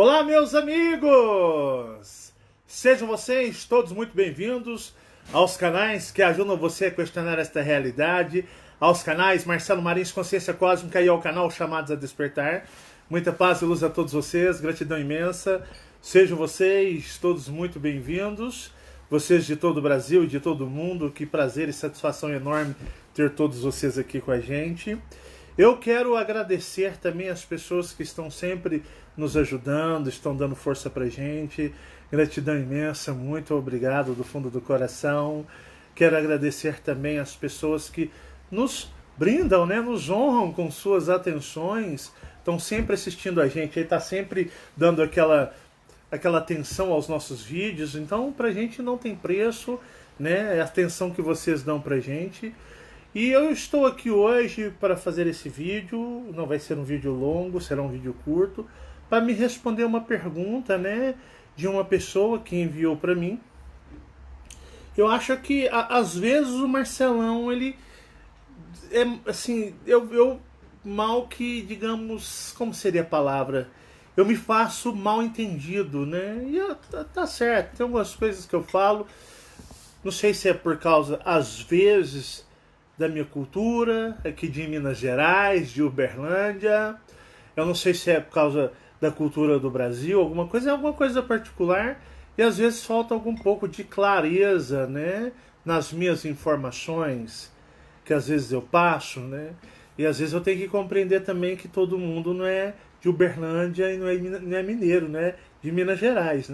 Olá, meus amigos! Sejam vocês todos muito bem-vindos aos canais que ajudam você a questionar esta realidade, aos canais Marcelo Marins Consciência Cósmica e ao canal Chamados a Despertar. Muita paz e luz a todos vocês, gratidão imensa. Sejam vocês todos muito bem-vindos, vocês de todo o Brasil e de todo o mundo. Que prazer e satisfação enorme ter todos vocês aqui com a gente. Eu quero agradecer também as pessoas que estão sempre nos ajudando, estão dando força pra gente. Gratidão imensa, muito obrigado do fundo do coração. Quero agradecer também as pessoas que nos brindam, nos honram com suas atenções, estão sempre assistindo a gente, está sempre dando aquela atenção aos nossos vídeos. Então, pra gente não tem preço, a atenção que vocês dão pra gente. E eu estou aqui hoje para fazer esse vídeo, não vai ser um vídeo longo, será um vídeo curto, para me responder uma pergunta, de uma pessoa que enviou para mim. Eu acho que, às vezes, o Marcelão, ele é, assim, eu mal que, digamos, como seria a palavra? Eu me faço mal entendido, E tá certo, tem algumas coisas que eu falo, não sei se é por causa, às vezes, da minha cultura, aqui de Minas Gerais, de Uberlândia. Eu não sei se é por causa da cultura do Brasil, alguma coisa particular, e às vezes falta algum pouco de clareza, nas minhas informações, que às vezes eu passo, e às vezes eu tenho que compreender também que todo mundo não é de Uberlândia e não é mineiro, de Minas Gerais,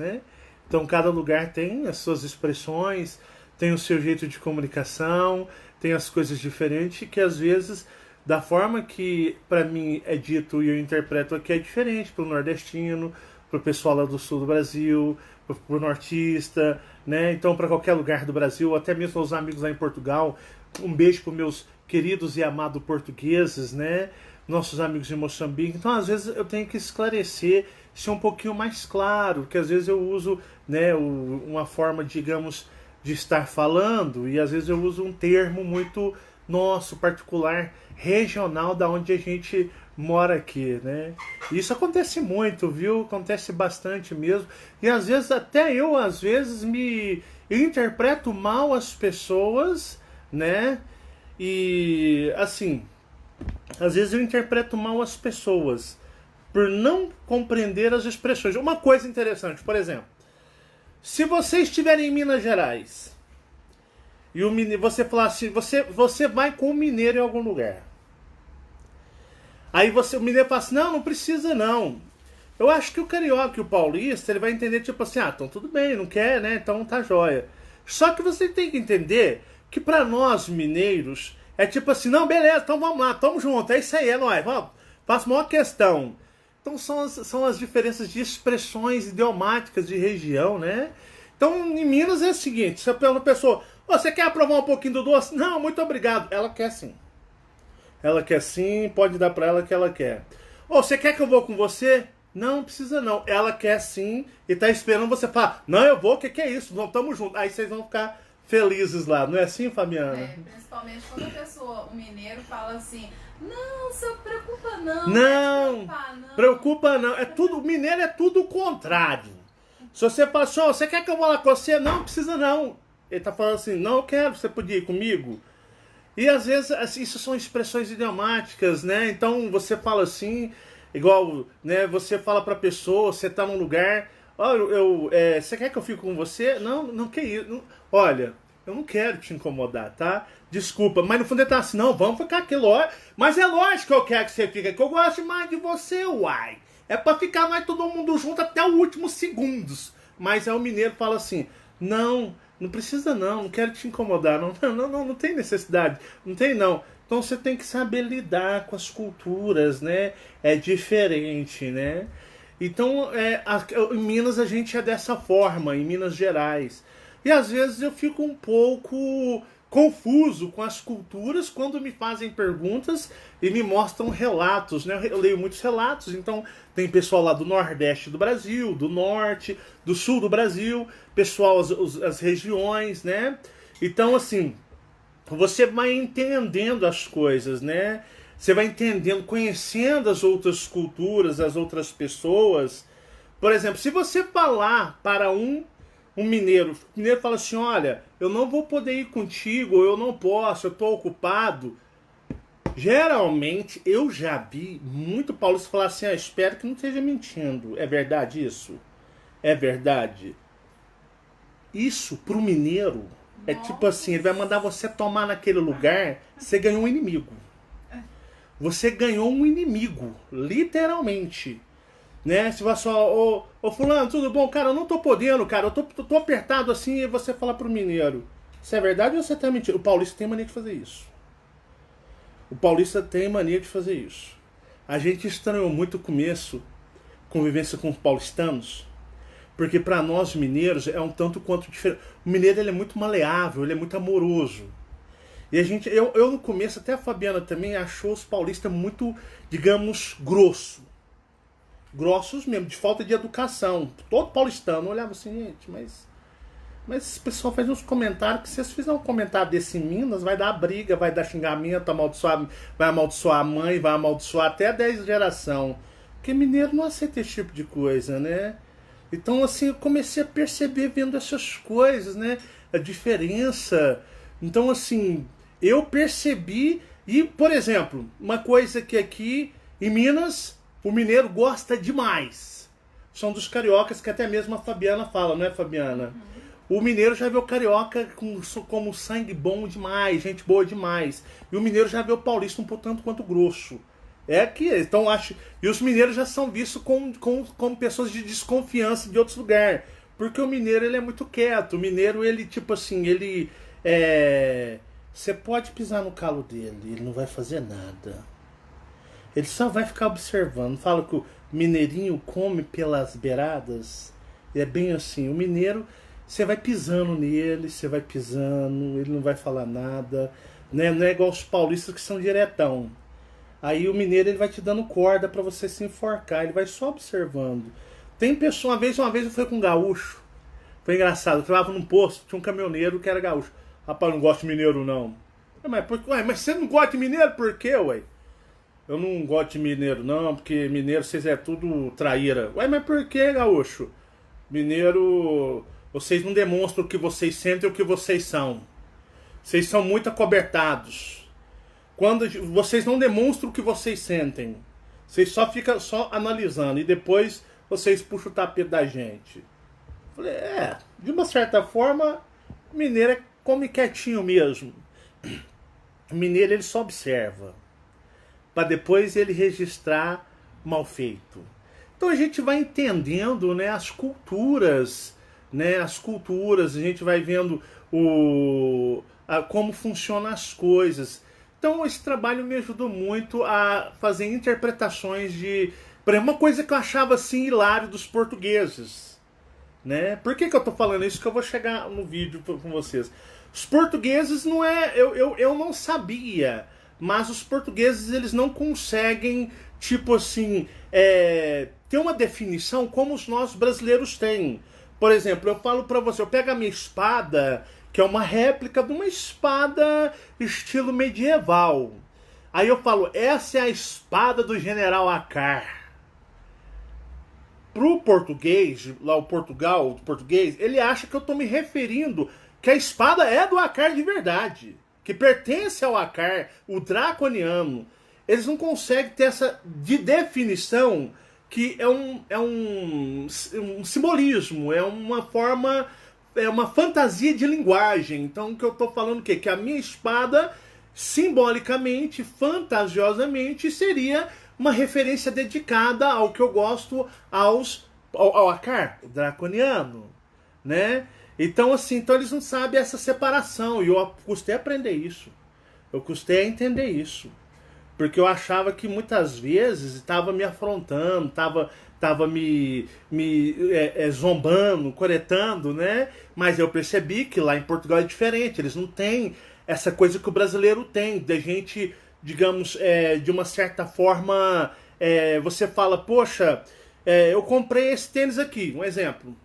Então cada lugar tem as suas expressões, tem o seu jeito de comunicação, tem as coisas diferentes que às vezes, da forma que para mim é dito e eu interpreto aqui, é diferente para o nordestino, para o pessoal lá do sul do Brasil, para o nortista, Então para qualquer lugar do Brasil, até mesmo os amigos lá em Portugal. Um beijo para os meus queridos e amados portugueses, Nossos amigos em Moçambique. Então às vezes eu tenho que esclarecer, ser um pouquinho mais claro, que às vezes eu uso uma forma, digamos, de estar falando, e às vezes eu uso um termo muito nosso, particular, regional, da onde a gente mora aqui, Isso acontece muito, viu? Acontece bastante mesmo. E às vezes até eu, eu interpreto mal as pessoas, E assim, às vezes eu interpreto mal as pessoas por não compreender as expressões. Uma coisa interessante, por exemplo, se você estiver em Minas Gerais e você falar assim, você vai com um mineiro em algum lugar. Aí o mineiro fala assim, não precisa não. Eu acho que o carioca e o paulista, ele vai entender tipo assim, então tudo bem, não quer, então tá jóia. Só que você tem que entender que para nós mineiros é tipo assim, não, beleza, então vamos lá, tamo junto, é isso aí, é nóis, vamos, faço maior questão. Então são as diferenças de expressões idiomáticas de região, Então em Minas é o seguinte, você pergunta a pessoa, você quer provar um pouquinho do doce? Não, muito obrigado. Ela quer sim. Ela quer sim, pode dar pra ela que ela quer. Você quer que eu vou com você? Não precisa não. Ela quer sim e tá esperando você falar, não, eu vou, que é isso? Não, tamo junto. Aí vocês vão ficar felizes lá, não é assim, Fabiana? Principalmente quando a pessoa, o mineiro, fala assim, não, se preocupa não. Não, preocupa não. É tudo, o mineiro é tudo o contrário. Se você fala assim, você quer que eu vá lá com você? Não precisa não. Ele tá falando assim, não, eu quero, você podia ir comigo? E às vezes, isso são expressões idiomáticas, Então você fala assim, igual, você fala pra pessoa, você tá num lugar, você quer que eu fique com você? Não, que isso? Não, olha, eu não quero te incomodar, tá? Desculpa, mas no fundo ele tá assim, não, vamos ficar aqui, mas é lógico que eu quero que você fique aqui, eu gosto mais de você, uai. É pra ficar nós todo mundo junto até os últimos segundos. Mas aí o mineiro fala assim, não precisa não quero te incomodar, não tem necessidade, não tem não. Então você tem que saber lidar com as culturas, É diferente, Então em Minas a gente é dessa forma, em Minas Gerais. E às vezes eu fico um pouco confuso com as culturas quando me fazem perguntas e me mostram relatos, Eu leio muitos relatos, então tem pessoal lá do Nordeste do Brasil, do Norte, do Sul do Brasil, pessoal, as regiões, Então, assim, você vai entendendo as coisas, Você vai entendendo, conhecendo as outras culturas, as outras pessoas, Por exemplo, se você falar para um mineiro, o mineiro fala assim, olha, eu não vou poder ir contigo, eu não posso, eu estou ocupado. Geralmente, eu já vi muito paulista falar assim, espero que não esteja mentindo. É verdade isso? É verdade? Isso, pro mineiro, é tipo assim, ele vai mandar você tomar naquele lugar, você ganhou um inimigo. Você ganhou um inimigo, literalmente. Né? Se você fala, ô fulano, tudo bom? Cara, eu não tô podendo, cara, eu tô apertado assim, e você fala pro mineiro. Isso é verdade ou você tá mentindo? O paulista tem mania de fazer isso. O paulista tem mania de fazer isso. A gente estranhou muito o começo, convivência com os paulistanos, porque para nós mineiros é um tanto quanto diferente. O mineiro ele é muito maleável, ele é muito amoroso. E a gente, eu no começo, até a Fabiana também achou os paulistas muito, digamos, grossos mesmo, de falta de educação. Todo paulistano olhava assim, gente, mas esse pessoal faz uns comentários que se vocês fizerem um comentário desse em Minas, vai dar briga, vai dar xingamento, vai amaldiçoar a mãe, vai amaldiçoar até a 10 geração. Porque mineiro não aceita esse tipo de coisa, né? Então, assim, eu comecei a perceber vendo essas coisas, né? A diferença. Então, assim, eu percebi. E, por exemplo, uma coisa que aqui em Minas o mineiro gosta demais são dos cariocas, que até mesmo a Fabiana fala, não é, Fabiana? O mineiro já vê o carioca como sangue bom demais, gente boa demais. E o mineiro já vê o paulista um tanto quanto grosso. É que, então acho. E os mineiros já são vistos como pessoas de desconfiança de outros lugares. Porque o mineiro ele é muito quieto. O mineiro, ele, tipo assim, ele. Você pode pisar no calo dele, ele não vai fazer nada. Ele só vai ficar observando. Fala que o mineirinho come pelas beiradas. É bem assim. O mineiro, você vai pisando nele, você vai pisando, ele não vai falar nada. Né? Não é igual os paulistas que são diretão. Aí o mineiro ele vai te dando corda pra você se enforcar, ele vai só observando. Tem pessoa, uma vez eu fui com um gaúcho, foi engraçado, eu trabalhava num posto, tinha um caminhoneiro que era gaúcho. Rapaz, eu não gosto de mineiro não. Mas você não gosta de mineiro por quê, ué? Eu não gosto de mineiro não, porque mineiro vocês é tudo traíra. Ué, mas por que, gaúcho? Mineiro, vocês não demonstram o que vocês sentem ou o que vocês são. Vocês são muito acobertados. Quando vocês não demonstram o que vocês sentem, vocês só ficam só analisando e depois vocês puxam o tapete da gente. Falei, de uma certa forma, o mineiro come quietinho mesmo. O mineiro ele só observa, para depois ele registrar mal feito. Então a gente vai entendendo, né, as culturas, a gente vai vendo como funcionam as coisas. Então esse trabalho me ajudou muito a fazer interpretações de... Por exemplo, uma coisa que eu achava assim hilário dos portugueses. Né? Por que eu tô falando isso? Que eu vou chegar no vídeo com vocês. Os portugueses não é... Eu não sabia, mas os portugueses eles não conseguem, tipo assim, ter uma definição como os nós brasileiros têm. Por exemplo, eu falo pra você, eu pego a minha espada, que é uma réplica de uma espada estilo medieval. Aí eu falo, essa é a espada do General Akar. Pro português, lá o português, ele acha que eu tô me referindo que a espada é do Akar de verdade, que pertence ao Akar, o draconiano. Eles não conseguem ter essa de definição que é um simbolismo, é uma forma... É uma fantasia de linguagem. Então o que eu estou falando o quê? Que a minha espada, simbolicamente, fantasiosamente, seria uma referência dedicada ao que eu gosto ao Akar, o draconiano. Né? Então, assim, então eles não sabem essa separação. E eu custei a aprender isso. Eu custei a entender isso. Porque eu achava que muitas vezes estava me afrontando, estava me zombando, coretando, né? Mas eu percebi que lá em Portugal é diferente. Eles não têm essa coisa que o brasileiro tem, de gente, digamos, de uma certa forma, você fala, poxa, eu comprei esse tênis aqui, um exemplo.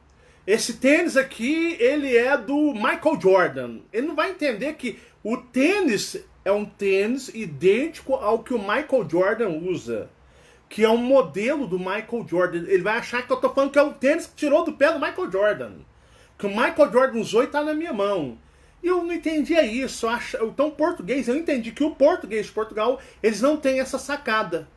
Esse tênis aqui, ele é do Michael Jordan. Ele não vai entender que o tênis é um tênis idêntico ao que o Michael Jordan usa. que é um modelo do Michael Jordan. Ele vai achar que eu tô falando que é o tênis que tirou do pé do Michael Jordan. Que o Michael Jordan usou e tá na minha mão. E eu não entendia isso. Então, português, eu entendi que o português de Portugal, eles não têm essa sacada.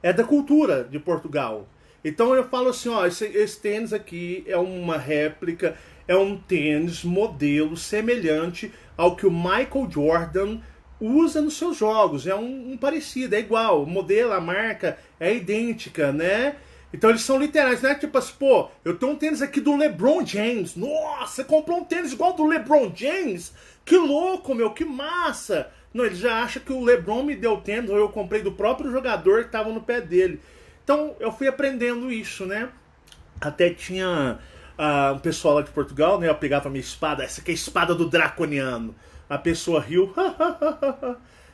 É da cultura de Portugal. Então eu falo assim, ó, esse tênis aqui é uma réplica, é um tênis modelo semelhante ao que o Michael Jordan usa nos seus jogos. É um parecido, é igual. O modelo, a marca é idêntica, né? Então eles são literais, não é tipo assim, pô, eu tenho um tênis aqui do LeBron James. Nossa, você comprou um tênis igual do LeBron James? Que louco, meu, que massa! Não, ele já acha que o LeBron me deu o tênis ou eu comprei do próprio jogador que estava no pé dele. Então eu fui aprendendo isso, né? Até tinha um pessoal lá de Portugal, né? Eu pegava a minha espada, essa aqui é a espada do draconiano. A pessoa riu.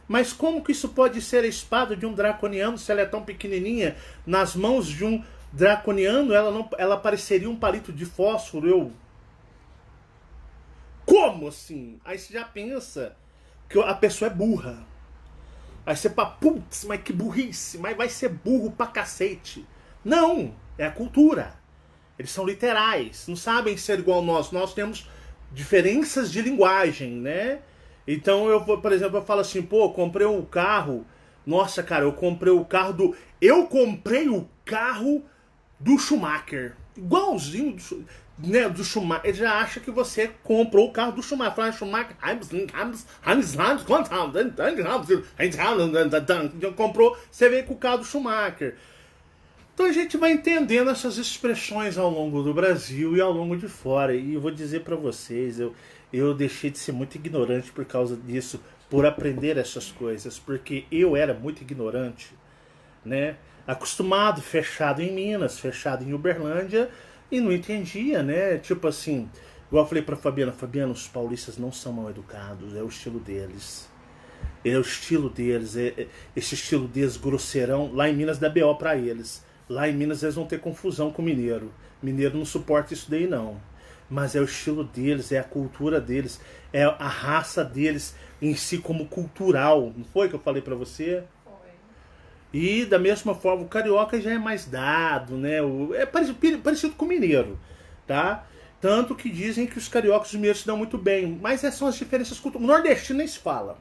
Mas como que isso pode ser a espada de um draconiano se ela é tão pequenininha? Nas mãos de um draconiano ela pareceria um palito de fósforo. Eu... Como assim? Aí você já pensa que a pessoa é burra. Aí você fala, putz, mas que burrice, mas vai ser burro pra cacete. Não, é a cultura. Eles são literais, não sabem ser igual nós. Nós temos diferenças de linguagem, né? Então eu, por exemplo, eu falo assim, pô, comprei um carro. Nossa, cara, eu comprei o carro do... Eu comprei o carro do Schumacher. Igualzinho do Schumacher. Ele já acha que você comprou o carro do Schumacher. Fala, Schumacher... Comprou, você veio com o carro do Schumacher. Então a gente vai entendendo essas expressões ao longo do Brasil e ao longo de fora. E eu vou dizer pra vocês, eu deixei de ser muito ignorante por causa disso, por aprender essas coisas, porque eu era muito ignorante, né? Acostumado, fechado em Minas, fechado em Uberlândia, e não entendia, né? Tipo assim, igual eu falei pra Fabiana, os paulistas não são mal educados, é o estilo deles. É o estilo deles, esse estilo deles grosseirão, lá em Minas dá BO pra eles. Lá em Minas eles vão ter confusão com o mineiro. Mineiro não suporta isso daí não. Mas é o estilo deles, é a cultura deles, é a raça deles em si como cultural. Não foi que eu falei pra você? Foi. E da mesma forma, o carioca já é mais dado, né? É parecido com o mineiro, tá? Tanto que dizem que os cariocas e os mineiros se dão muito bem. Mas essas são as diferenças culturais. O nordestino nem se fala.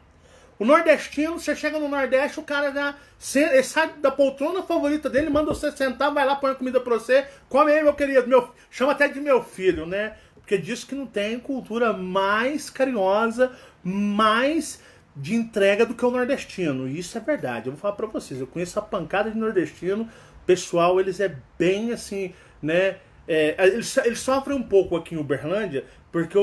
O nordestino, você chega no Nordeste, o cara já ele sai da poltrona favorita dele, manda você sentar, vai lá, põe a comida pra você, come aí, meu querido, chama até de meu filho, né? Porque diz que não tem cultura mais carinhosa, mais de entrega do que o nordestino. E isso é verdade, eu vou falar pra vocês, eu conheço a pancada de nordestino, pessoal, eles é bem assim, né? Eles sofrem um pouco aqui em Uberlândia, porque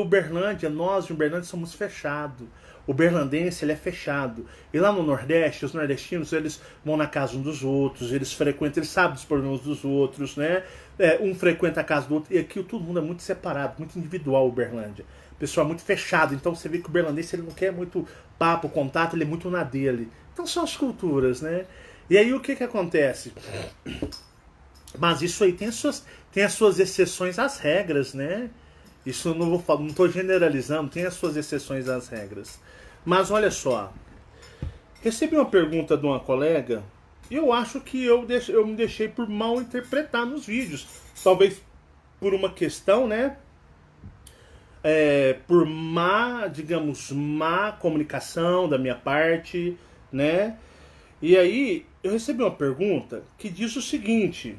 nós em Uberlândia somos fechados. O berlandense, ele é fechado. E lá no Nordeste, os nordestinos, eles vão na casa uns dos outros, eles frequentam, eles sabem dos problemas dos outros, né? Um frequenta a casa do outro. E aqui todo mundo é muito separado, muito individual, o Uberlândia. O pessoal é muito fechado. Então você vê que o berlandense, ele não quer muito papo, contato, ele é muito na dele. Então são as culturas, né? E aí o que acontece? Mas isso aí tem as suas exceções às regras, né? Isso eu não vou falar, não estou generalizando, tem as suas exceções às regras. Mas olha só, recebi uma pergunta de uma colega e eu acho que eu me deixei por mal interpretar nos vídeos. Talvez por uma questão, né? Por má comunicação da minha parte, né? E aí eu recebi uma pergunta que diz o seguinte.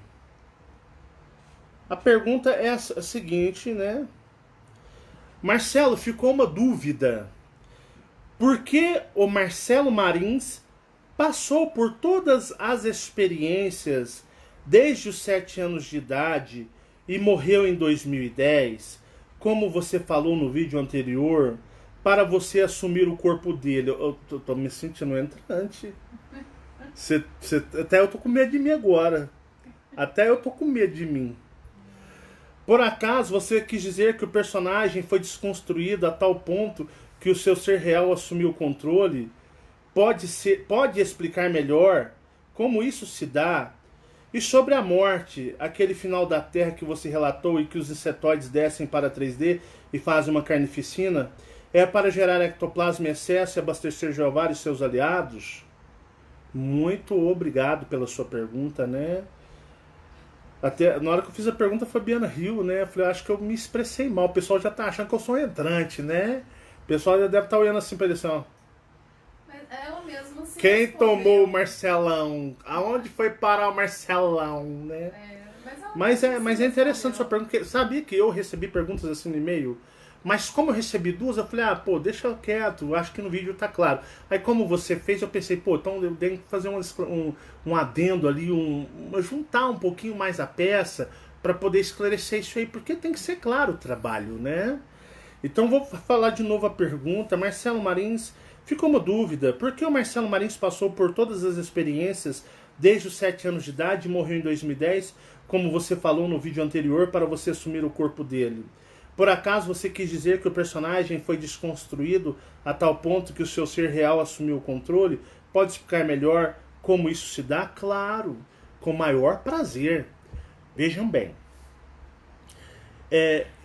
A pergunta é a seguinte, né? Marcelo, ficou uma dúvida. Por que o Marcelo Marins passou por todas as experiências desde os 7 anos de idade e morreu em 2010, como você falou no vídeo anterior, para você assumir o corpo dele? Eu tô me sentindo entrante. Até eu tô com medo de mim agora. Até eu tô com medo de mim. Por acaso você quis dizer que o personagem foi desconstruído a tal ponto que o seu ser real assumiu o controle? Pode explicar melhor como isso se dá? E sobre a morte, aquele final da Terra que você relatou e que os insetoides descem para 3D e fazem uma carnificina, é para gerar ectoplasma em excesso e abastecer Jeová e seus aliados? Muito obrigado pela sua pergunta, né? Até na hora que eu fiz a pergunta, a Fabiana riu, né? Eu falei, acho que eu me expressei mal. O pessoal já tá achando que eu sou um entrante, né? O pessoal já deve estar olhando assim pra ele assim, ó. Mas ela mesma se Quem respondeu. tomou o Marcelão? Aonde foi parar o Marcelão, né? Mas ela Mas mesma mas se é interessante sua respondeu. pergunta, porque sabia que eu recebi perguntas assim no e-mail? Mas como eu recebi duas, eu falei, pô, deixa quieto, acho que no vídeo tá claro. Aí como você fez, eu pensei, pô, então eu tenho que fazer um adendo ali, juntar um pouquinho mais a peça para poder esclarecer isso aí, porque tem que ser claro o trabalho, né? Então vou falar de novo a pergunta. Marcelo Marins, ficou uma dúvida. Por que o Marcelo Marins passou por todas as experiências desde os 7 anos de idade e morreu em 2010, como você falou no vídeo anterior, para você assumir o corpo dele? Por acaso você quis dizer que o personagem foi desconstruído a tal ponto que o seu ser real assumiu o controle? Pode explicar melhor como isso se dá? Claro, com maior prazer. Vejam bem.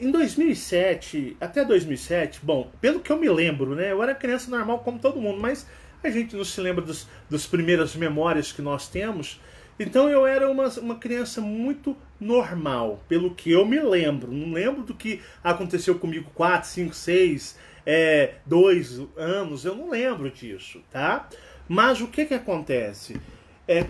Em 2007, até 2007, bom, pelo que eu me lembro, né? Eu era criança normal como todo mundo, mas a gente não se lembra dos primeiras memórias que nós temos. Então eu era uma criança muito normal, pelo que eu me lembro. Não lembro do que aconteceu comigo 4, 5, 6, 2 anos, eu não lembro disso, tá? Mas o que acontece?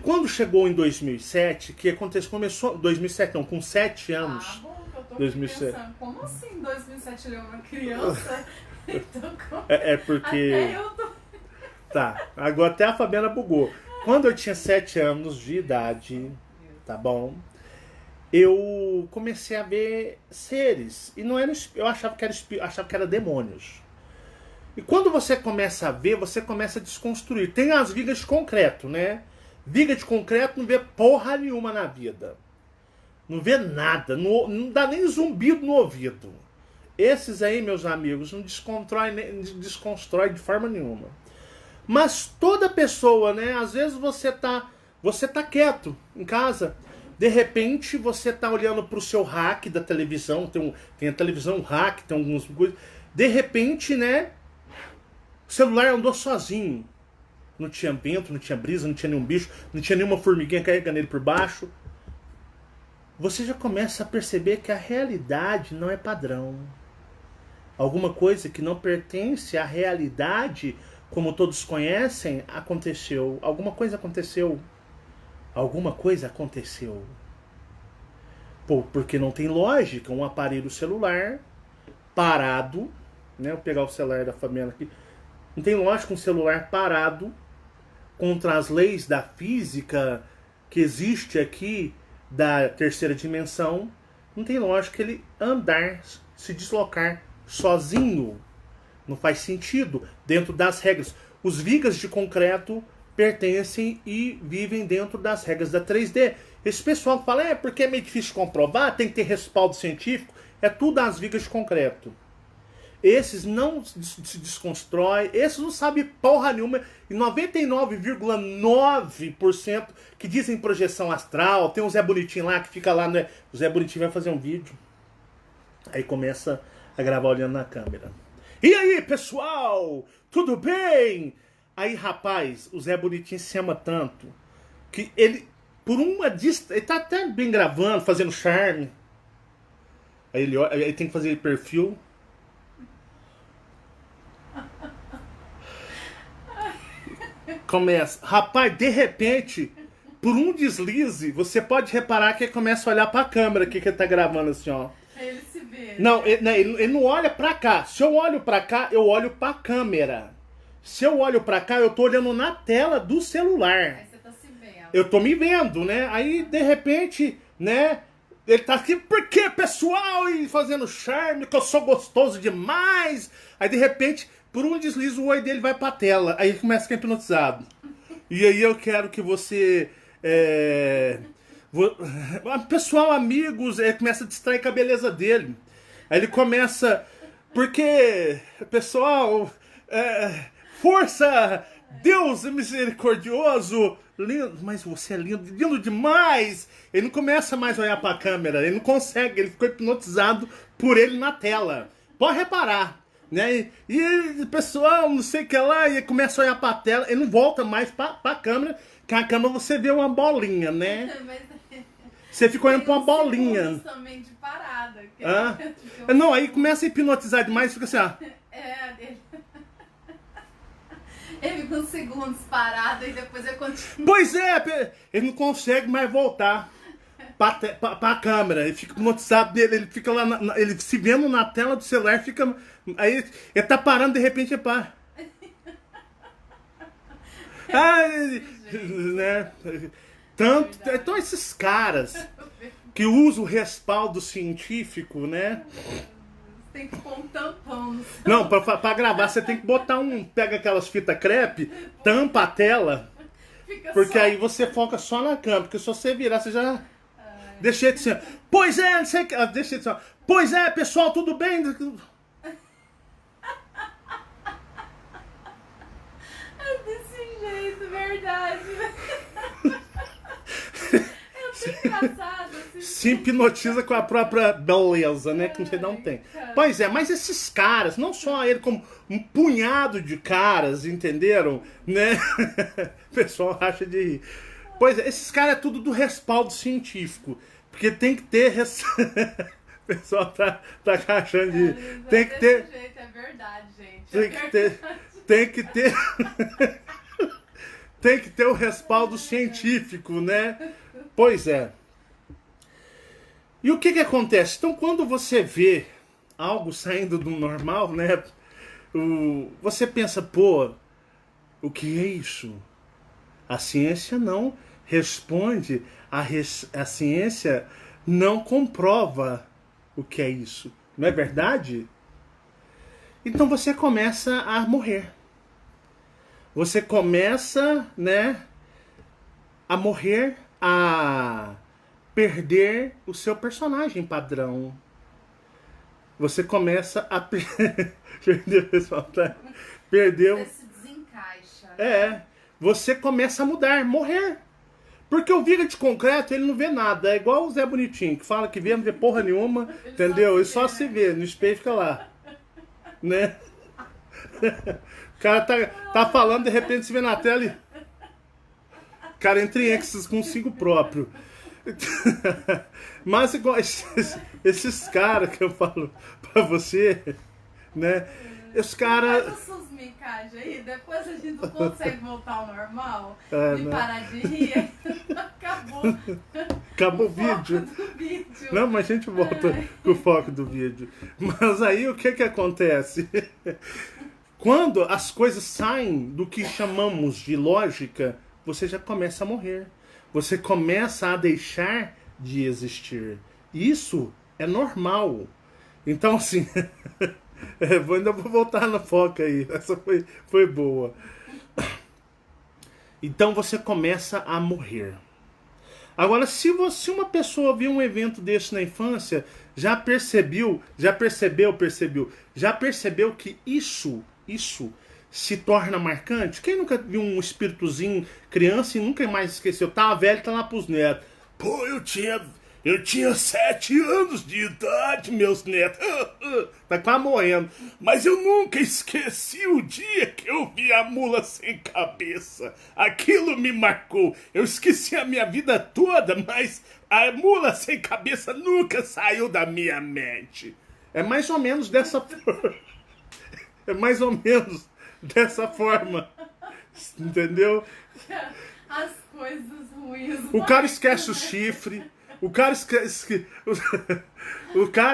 Quando chegou em 2007, que aconteceu, começou 2007 não, com 7 anos. Bom, que eu tô aqui 2007. pensando, como assim em 2007 ele é uma criança? Então, como... Porque. Até eu tô... Tá, agora até a Fabiana bugou. Quando eu tinha 7 anos de idade, tá bom? Eu comecei a ver seres. E não era. Eu achava que era demônios. E quando você começa a ver, você começa a desconstruir. Tem as vigas de concreto, né? Viga de concreto não vê porra nenhuma na vida. Não vê nada. Não dá nem zumbido no ouvido. Esses aí, meus amigos, não desconstrói de forma nenhuma. Mas toda pessoa, né? Às vezes você tá quieto em casa. De repente você tá olhando pro seu rack da televisão. Tem a televisão rack, tem alguns coisas. De repente, né? O celular andou sozinho. Não tinha vento, não tinha brisa, não tinha nenhum bicho, não tinha nenhuma formiguinha carregando ele por baixo. Você já começa a perceber que a realidade não é padrão. Alguma coisa que não pertence à realidade, como todos conhecem, aconteceu. Alguma coisa aconteceu. Alguma coisa aconteceu. Pô, porque não tem lógica um aparelho celular parado, né? Vou pegar o celular da Fabiana aqui. Não tem lógica um celular parado contra as leis da física que existe aqui da terceira dimensão. Não tem lógica ele andar, se deslocar sozinho. Não faz sentido dentro das regras. Os vigas de concreto pertencem e vivem dentro das regras da 3D. Esse pessoal que fala, porque é meio difícil de comprovar, tem que ter respaldo científico, é tudo as vigas de concreto. Esses não se desconstrói, esses não sabem porra nenhuma. E 99,9% que dizem projeção astral, tem um Zé Bonitinho lá que fica lá, né? O Zé Bonitinho vai fazer um vídeo. Aí começa a gravar olhando na câmera. E aí, pessoal? Tudo bem? Aí, rapaz, o Zé Bonitinho se ama tanto que ele, por uma distância, ele tá até bem gravando, fazendo charme. Aí ele tem que fazer perfil. Começa. Rapaz, de repente, por um deslize, você pode reparar que ele começa a olhar pra câmera que ele tá gravando assim, ó. Ele se vê. Não, né? ele não olha pra cá. Se eu olho pra cá, eu olho pra câmera. Se eu olho pra cá, eu tô olhando na tela do celular. Aí você tá se vendo. Eu tô me vendo, né? Aí, de repente, né? Ele tá aqui, por que, pessoal? E fazendo charme, que eu sou gostoso demais. Aí, de repente, por um deslize, o olho dele vai pra tela. Aí ele começa a ficar hipnotizado. E aí eu quero que você... Pessoal, amigos, ele começa a distrair com a beleza dele. Aí ele começa... Porque, pessoal... força! Deus é misericordioso! Lindo, mas você é lindo demais! Ele não começa mais a olhar pra câmera, ele não consegue, ele ficou hipnotizado por ele na tela. Pode reparar, né? E pessoal, não sei o que lá, e começa a olhar pra tela, ele não volta mais pra câmera, que a câmera você vê uma bolinha, né? Você fica olhando pra uma bolinha. Também de parada. Ah? Não, aí começa a hipnotizar demais, fica assim, ó. Ele fica uns segundos parado e depois eu continuo. Pois é, ele não consegue mais voltar pra câmera. Ele fica hipnotizado dele, ele fica lá, ele se vendo na tela do celular, fica. Aí ele tá parando, de repente ele para. Né? Tanto, então esses caras que usam o respaldo científico, né? Tem que pôr um tampão no seu... Não, pra gravar você tem que botar pega aquelas fitas crepe, tampa a tela, porque aí você foca só na câmera, porque se você virar, você já... Deixa de ser... Pois é, não sei o que... Deixa de ser... Pois é, pessoal, tudo bem? É desse jeito, verdade. Engraçado, assim. Se hipnotiza com a própria beleza, né? Que você não tem. Pois é, mas esses caras, não só ele, como um punhado de caras, entenderam? Né? O pessoal acha de rir. Pois é, esses caras é tudo do respaldo científico. Porque tem que ter. O pessoal tá achando de rir. Tem que ter. Desse jeito, é verdade, gente. Tem que ter. Tem que ter. Tem que ter o respaldo científico, né? Pois é. E o que acontece? Então, quando você vê algo saindo do normal, né? Você pensa, pô, o que é isso? A ciência não responde, a ciência não comprova o que é isso. Não é verdade? Então você começa a morrer. Você começa, né, a morrer, a perder o seu personagem padrão. Você começa a perder, pessoal, tá? Perdeu. Você se desencaixa. É. Você começa a mudar, morrer. Porque o Viga de Concreto, ele não vê nada. É igual o Zé Bonitinho, que fala que vê, não vê porra nenhuma, entendeu? Ele só se vê, no espelho fica lá. Né? O cara tá falando, de repente se vê na tela e... O cara entra em êxtase consigo próprio. Mas igual esses caras que eu falo pra você, né? Os caras... Faz suas micagens aí, depois a gente não consegue voltar ao normal É, e né? parar de rir. Acabou o vídeo. Do vídeo. Não, mas a gente volta com o foco do vídeo. Mas aí o que acontece? Quando as coisas saem do que chamamos de lógica, você já começa a morrer. Você começa a deixar de existir. Isso é normal. Então, assim, ainda vou voltar na foca aí. Essa foi boa. Então você começa a morrer. Agora, se uma pessoa viu um evento desse na infância, já percebeu que isso se torna marcante? Quem nunca viu um espíritozinho criança e nunca mais esqueceu? Tá velho, tá lá pros netos. Pô, eu tinha 7 anos de idade, meus netos. Tá quase morrendo. Mas eu nunca esqueci o dia que eu vi a mula sem cabeça. Aquilo me marcou. Eu esqueci a minha vida toda, mas a mula sem cabeça nunca saiu da minha mente. É mais ou menos dessa forma. É mais ou menos dessa forma. Entendeu? As coisas ruins. O cara esquece o chifre. O cara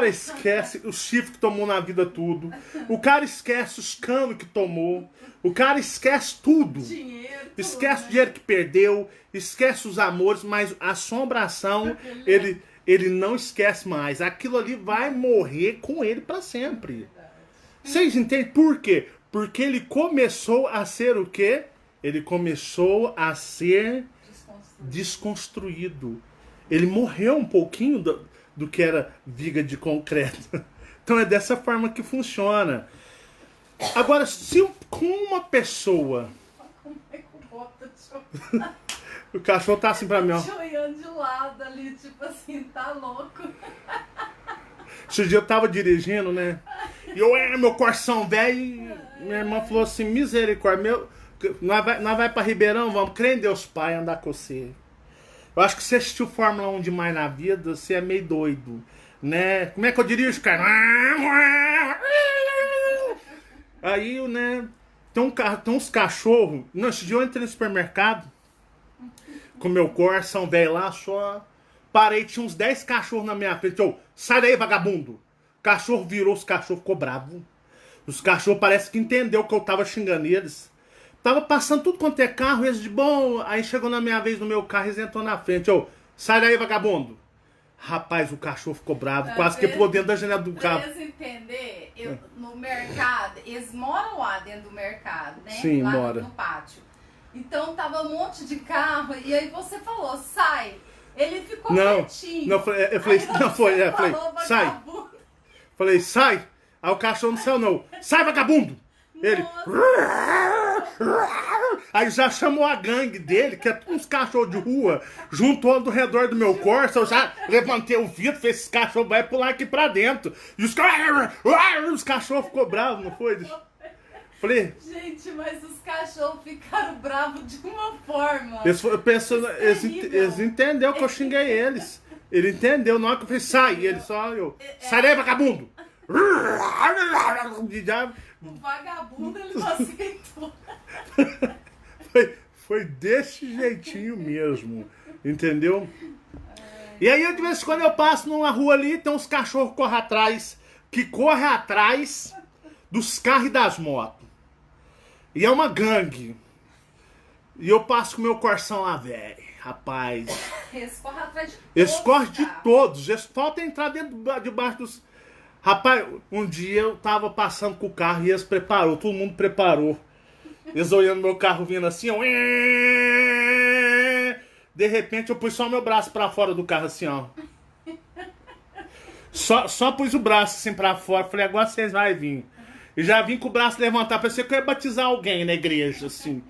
esquece o chifre que tomou na vida tudo. O cara esquece os canos que tomou. O cara esquece tudo. Dinheiro, Esquece o dinheiro que perdeu. Esquece os amores, mas a assombração ele não esquece mais. Aquilo ali vai morrer com ele para sempre. Vocês entendem por quê? Porque ele começou a ser o quê? Ele começou a ser desconstruído. Ele morreu um pouquinho do que era viga de concreto. Então é dessa forma que funciona. Agora, se com uma pessoa... Como é que o bota O cachorro tá assim pra mim, ó. olhando de lado ali, tipo assim, tá louco. Esse dia eu tava dirigindo, né? E eu, meu coração velho. Minha irmã falou assim, misericórdia, nós vai pra Ribeirão, vamos, crê em Deus Pai, andar com você. Eu acho que você assistiu Fórmula 1 demais na vida, você é meio doido, né? Como é que eu dirijo, cara? Aí, né, tem uns cachorros. Não, esse dia eu entrei no supermercado com meu coração velho lá, só parei, tinha uns 10 cachorros na minha frente. Eu, sai daí, vagabundo. O cachorro virou, os cachorros ficou bravo. Os cachorros parece que entendeu que eu tava xingando eles. Tava passando tudo quanto é carro, eles de bom. Aí chegou na minha vez no meu carro, eles entrou na frente. Eu, sai daí, vagabundo. Rapaz, o cachorro ficou bravo, quase que pulou dentro da janela do carro. Pra eles entenderem, no mercado, eles moram lá dentro do mercado, né? Sim, lá mora. no pátio. Então tava um monte de carro, e aí você falou, sai. Ele ficou quietinho. Não, eu falei, falei, sai. Vagabundo. Falei, sai. Aí o cachorro não saiu, não. Sai, vagabundo! Ele. Aí já chamou a gangue dele, que é uns cachorros de rua, juntou ao redor do meu Corsa. Eu já levantei o vidro, falei, esse cachorro vai pular aqui pra dentro. E os cachorros ficou bravos, não foi? Falei. Gente, mas os cachorros ficaram bravos de uma forma. Eles entenderam que eu xinguei eles. Ele entendeu, na hora que eu falei, sai. Ele só, sai daí, vagabundo! O vagabundo ele não aceitou. Foi desse jeitinho mesmo, entendeu? E aí, de vez em quando eu passo numa rua ali, tem uns cachorros que correm atrás dos carros e das motos. E é uma gangue. E eu passo com o meu coração lá, velho. Rapaz. Eles correm atrás de todos. Eles correm de todos. Eles faltam entrar debaixo dos... Rapaz, um dia eu tava passando com o carro e eles prepararam. Todo mundo preparou. Eles olhando meu carro vindo assim, ó. De repente eu pus só meu braço pra fora do carro assim, ó. Só pus o braço assim pra fora. Falei, agora vocês vão vir. E já vim com o braço levantar. Pensei que eu ia batizar alguém na igreja, assim.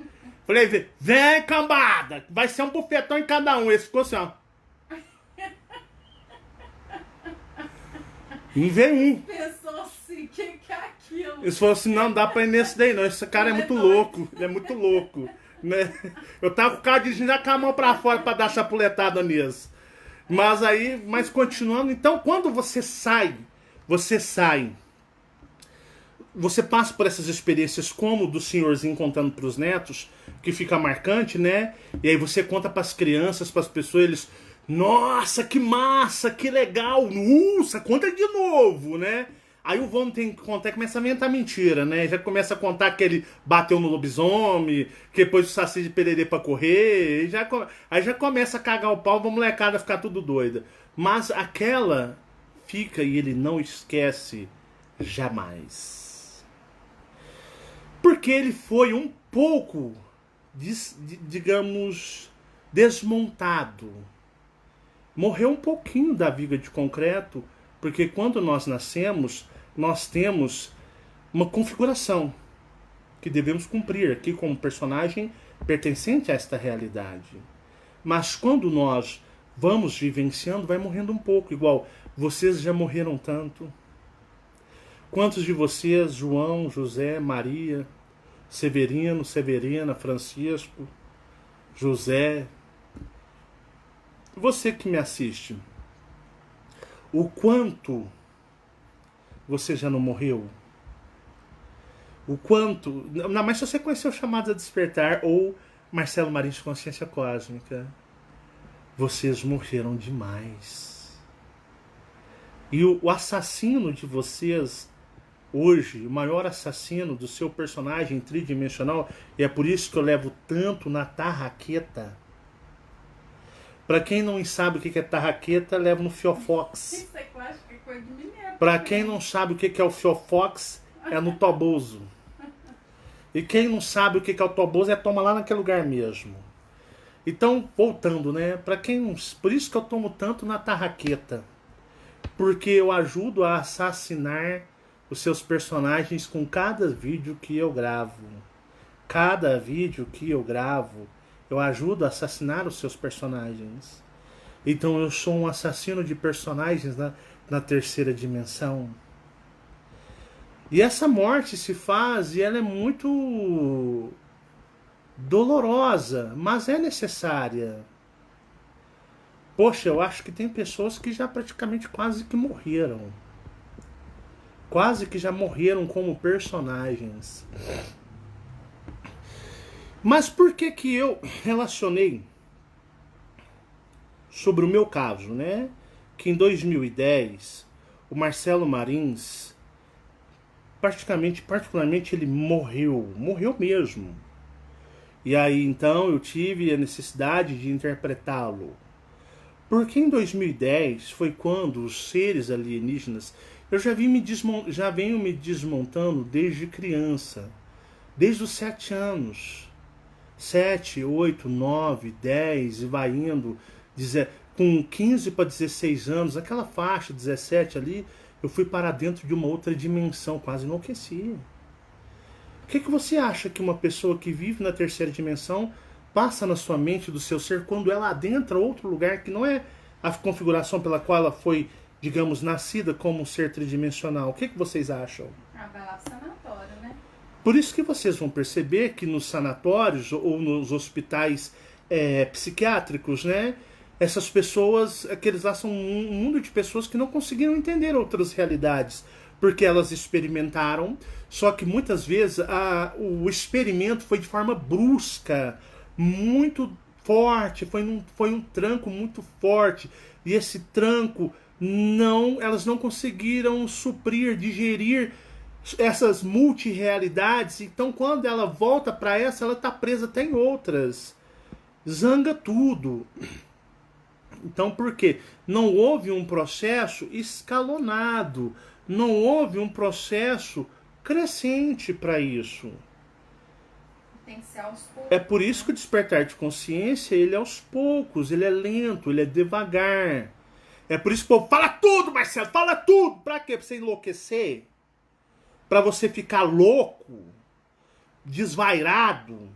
Falei, vem cambada. Vai ser um bufetão em cada um. Esse ficou assim, ó. E veio um. Pensou assim, que é aquilo? Eles falaram assim, não dá pra ir nesse daí não. Esse cara é muito louco. Ele é muito louco. Né? Eu tava com o carro dirigindo já com a mão pra fora pra dar chapuletada neles. Mas continuando, então quando você sai, você passa por essas experiências como do senhorzinho contando pros netos, que fica marcante, né? E aí você conta pras crianças, pras pessoas, eles... Nossa, que massa, que legal. Nossa, conta de novo, né? Aí o vô não tem que contar e começa a inventar mentira, né? Já começa a contar que ele bateu no lobisomem, que depois o saci de pererê pra correr. Aí já começa a cagar o pau, a molecada ficar tudo doida. Mas aquela fica e ele não esquece jamais. Porque ele foi um pouco, digamos, desmontado. Morreu um pouquinho da viga de concreto, porque quando nós nascemos, nós temos uma configuração que devemos cumprir aqui como personagem pertencente a esta realidade. Mas quando nós vamos vivenciando, vai morrendo um pouco, igual vocês já morreram tanto. Quantos de vocês, João, José, Maria, Severino, Severina, Francisco, José... Você que me assiste, o quanto você já não morreu? O quanto... Não, mas se você conheceu Chamados a Despertar ou Marcelo Marins de Consciência Cósmica, vocês morreram demais. E o assassino de vocês, hoje, o maior assassino do seu personagem tridimensional, e é por isso que eu levo tanto na tarraqueta. Pra quem não sabe o que é tarraqueta, leva no Fiofox. Isso é que eu acho que é coisa de mineiro. Pra quem não sabe o que é o Fiofox, é no Toboso. E quem não sabe o que é o Toboso, toma lá naquele lugar mesmo. Então, voltando, né? Pra quem não... Por isso que eu tomo tanto na tarraqueta. Porque eu ajudo a assassinar os seus personagens com cada vídeo que eu gravo. Cada vídeo que eu gravo, eu ajudo a assassinar os seus personagens. Então eu sou um assassino de personagens na terceira dimensão. E essa morte se faz e ela é muito dolorosa, mas é necessária. Poxa, eu acho que tem pessoas que já praticamente quase que morreram. Quase que já morreram como personagens. Mas por que que eu relacionei sobre o meu caso, né? Que em 2010, o Marcelo Marins, particularmente ele morreu. Morreu mesmo. E aí então eu tive a necessidade de interpretá-lo. Porque em 2010 foi quando os seres alienígenas, eu já venho me desmontando desde criança, desde os 7 anos. 7, 8, 9, 10 e vai indo, com 15 para 16 anos, aquela faixa, 17 ali, eu fui para dentro de uma outra dimensão, quase enlouqueci. O que você acha que uma pessoa que vive na terceira dimensão passa na sua mente do seu ser quando ela adentra outro lugar que não é a configuração pela qual ela foi, digamos, nascida como um ser tridimensional? O que vocês acham? Ah, vai lá pro sanatório, né? Por isso que vocês vão perceber que nos sanatórios ou nos hospitais psiquiátricos, né? Essas pessoas, aqueles lá são um mundo de pessoas que não conseguiram entender outras realidades, porque elas experimentaram, só que muitas vezes o experimento foi de forma brusca, muito forte, foi um tranco muito forte, e esse tranco elas não conseguiram suprir, digerir essas multirealidades. Então quando ela volta para essa, ela está presa até em outras, zanga tudo. Então por quê? Não houve um processo escalonado, não houve um processo crescente para isso. Tem que ser aos poucos. É por isso que o despertar de consciência, ele é aos poucos, ele é lento, ele é devagar. É por isso que o povo fala tudo, Marcelo, fala tudo. Pra quê? Pra você enlouquecer? Pra você ficar louco? Desvairado?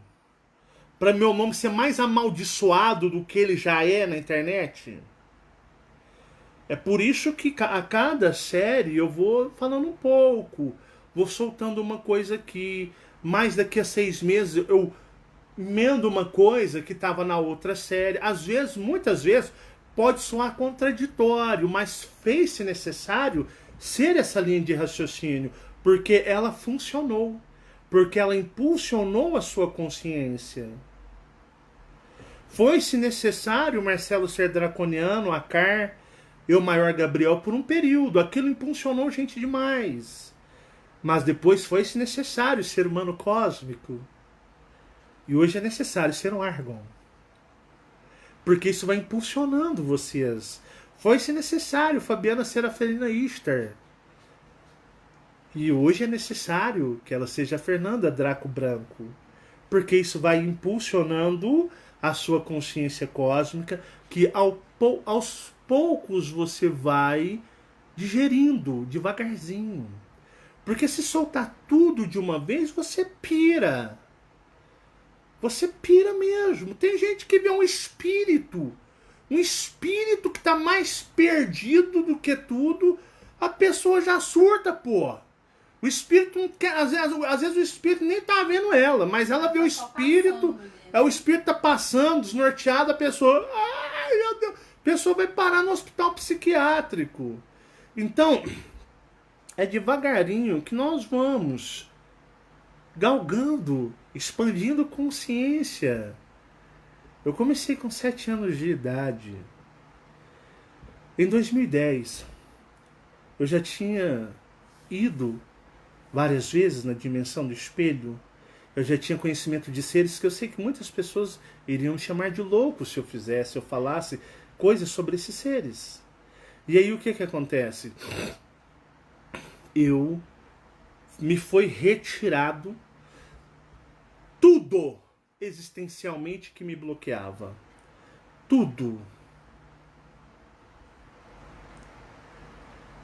Pra meu nome ser mais amaldiçoado do que ele já é na internet? É por isso que a cada série eu vou falando um pouco, vou soltando uma coisa aqui, mas daqui a 6 meses eu emendo uma coisa que estava na outra série. Às vezes, muitas vezes, pode soar contraditório, mas fez-se necessário ser essa linha de raciocínio, porque ela funcionou, porque ela impulsionou a sua consciência. Foi-se necessário Marcelo ser draconiano, Acar, eu, Maior Gabriel, por um período. Aquilo impulsionou gente demais. Mas depois foi-se necessário ser humano cósmico. E hoje é necessário ser um Argon. Porque isso vai impulsionando vocês. Foi-se necessário Fabiana ser a Felina Ishtar. E hoje é necessário que ela seja a Fernanda Draco Branco. Porque isso vai impulsionando a sua consciência cósmica, que aos poucos você vai digerindo devagarzinho. Porque se soltar tudo de uma vez, você pira. Você pira mesmo. Tem gente que vê um espírito que está mais perdido do que tudo, a pessoa já surta, pô. O espírito não quer, às vezes o espírito nem tá vendo ela, mas ela vê o espírito, o espírito tá passando, desnorteado, a pessoa, ai meu Deus, a pessoa vai parar no hospital psiquiátrico. Então, é devagarinho que nós vamos galgando, expandindo consciência. Eu comecei com 7 anos de idade. Em 2010, eu já tinha ido várias vezes na dimensão do espelho. Eu já tinha conhecimento de seres que eu sei que muitas pessoas iriam me chamar de louco se eu falasse coisas sobre esses seres. E aí o que acontece? Me foi retirado tudo existencialmente que me bloqueava. Tudo.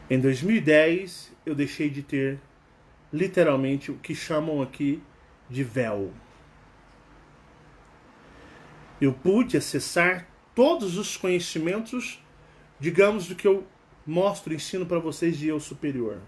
Em 2010, eu deixei de ter literalmente o que chamam aqui de véu. Eu pude acessar todos os conhecimentos, digamos, do que eu mostro, ensino para vocês de eu superior.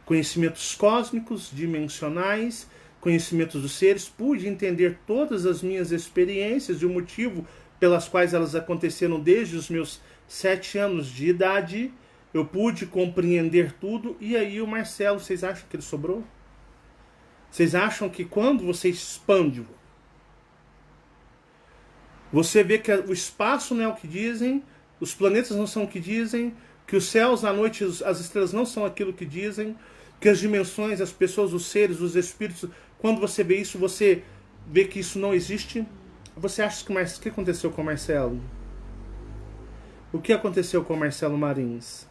conhecimentos cósmicos, dimensionais, conhecimentos dos seres, pude entender todas as minhas experiências e o motivo pelas quais elas aconteceram desde os meus 7 anos de idade. Eu pude compreender tudo. E aí o Marcelo, vocês acham que ele sobrou? Vocês acham que quando você expande, você vê que o espaço não é o que dizem, os planetas não são o que dizem, que os céus, a noite, as estrelas não são aquilo que dizem, que as dimensões, as pessoas, os seres, os espíritos, quando você vê isso, você vê que isso não existe? Você acha que o que aconteceu com o Marcelo? O que aconteceu com o Marcelo Marins?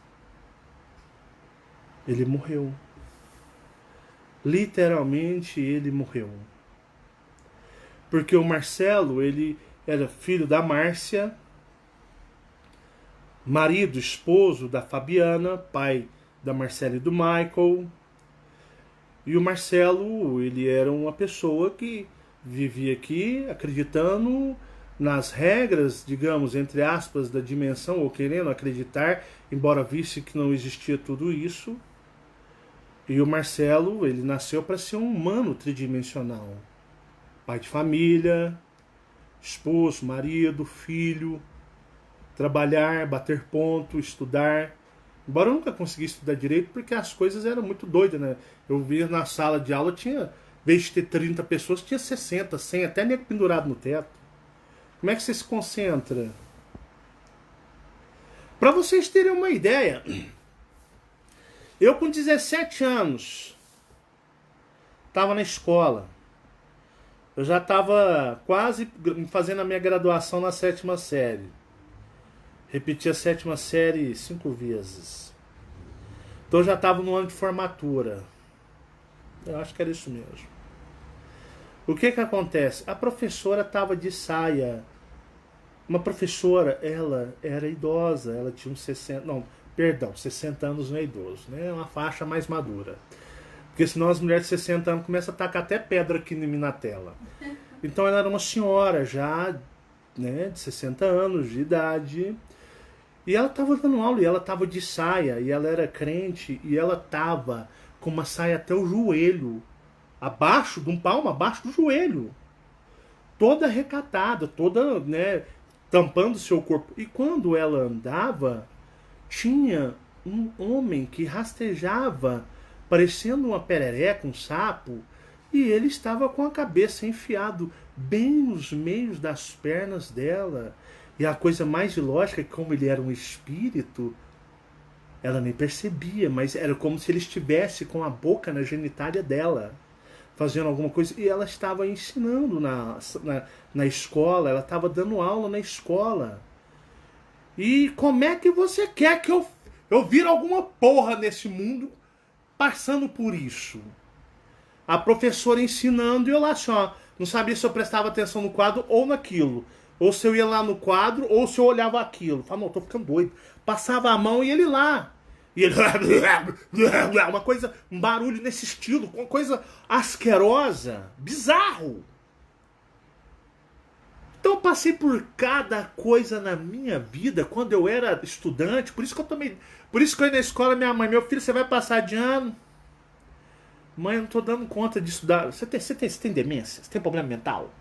Ele morreu. Literalmente ele morreu. Porque o Marcelo, ele era filho da Márcia, marido, esposo da Fabiana, pai da Marcela e do Michael. E o Marcelo, ele era uma pessoa que vivia aqui acreditando nas regras, digamos, entre aspas, da dimensão, ou querendo acreditar, embora visse que não existia tudo isso. E o Marcelo, ele nasceu para ser um humano tridimensional. Pai de família, esposo, marido, filho, trabalhar, bater ponto, estudar. Embora eu nunca consegui estudar direito, porque as coisas eram muito doidas, né? Eu via na sala de aula, tinha, em vez de ter 30 pessoas, tinha 60, 100, até nego pendurado no teto. Como é que você se concentra? Para vocês terem uma ideia, eu com 17 anos estava na escola. Eu já estava quase fazendo a minha graduação na 7ª série. Repeti a 7ª série 5 vezes. Então eu já estava no ano de formatura. Eu acho que era isso mesmo. O que acontece? A professora estava de saia. Uma professora, ela era idosa. Ela tinha uns 60... Não, perdão, 60 anos não é idoso, né? É uma faixa mais madura. Porque senão as mulheres de 60 anos começam a tacar até pedra aqui em mim na tela. Então ela era uma senhora já, né, de 60 anos de idade. E ela estava dando aula, e ela estava de saia, e ela era crente, e ela estava com uma saia até o joelho, abaixo de um palmo, abaixo do joelho. Toda recatada, toda, né, tampando seu corpo. E quando ela andava, tinha um homem que rastejava, parecendo uma perereca, um sapo, e ele estava com a cabeça enfiado bem nos meios das pernas dela. E a coisa mais ilógica é que, como ele era um espírito, ela nem percebia, mas era como se ele estivesse com a boca na genitália dela, fazendo alguma coisa. E ela estava ensinando na escola, ela estava dando aula na escola. E como é que você quer que eu vire alguma porra nesse mundo passando por isso? A professora ensinando e eu lá assim, ó, não sabia se eu prestava atenção no quadro ou naquilo. Ou se eu ia lá no quadro, ou se eu olhava aquilo. Falava, não, tô ficando doido. Passava a mão e ele lá. E ele... uma coisa, um barulho nesse estilo, uma coisa asquerosa, bizarro. Então eu passei por cada coisa na minha vida quando eu era estudante. Por isso que eu ia na escola, minha mãe, meu filho, você vai passar de ano? Mãe, eu não tô dando conta de estudar. Você tem demência? Você tem problema mental?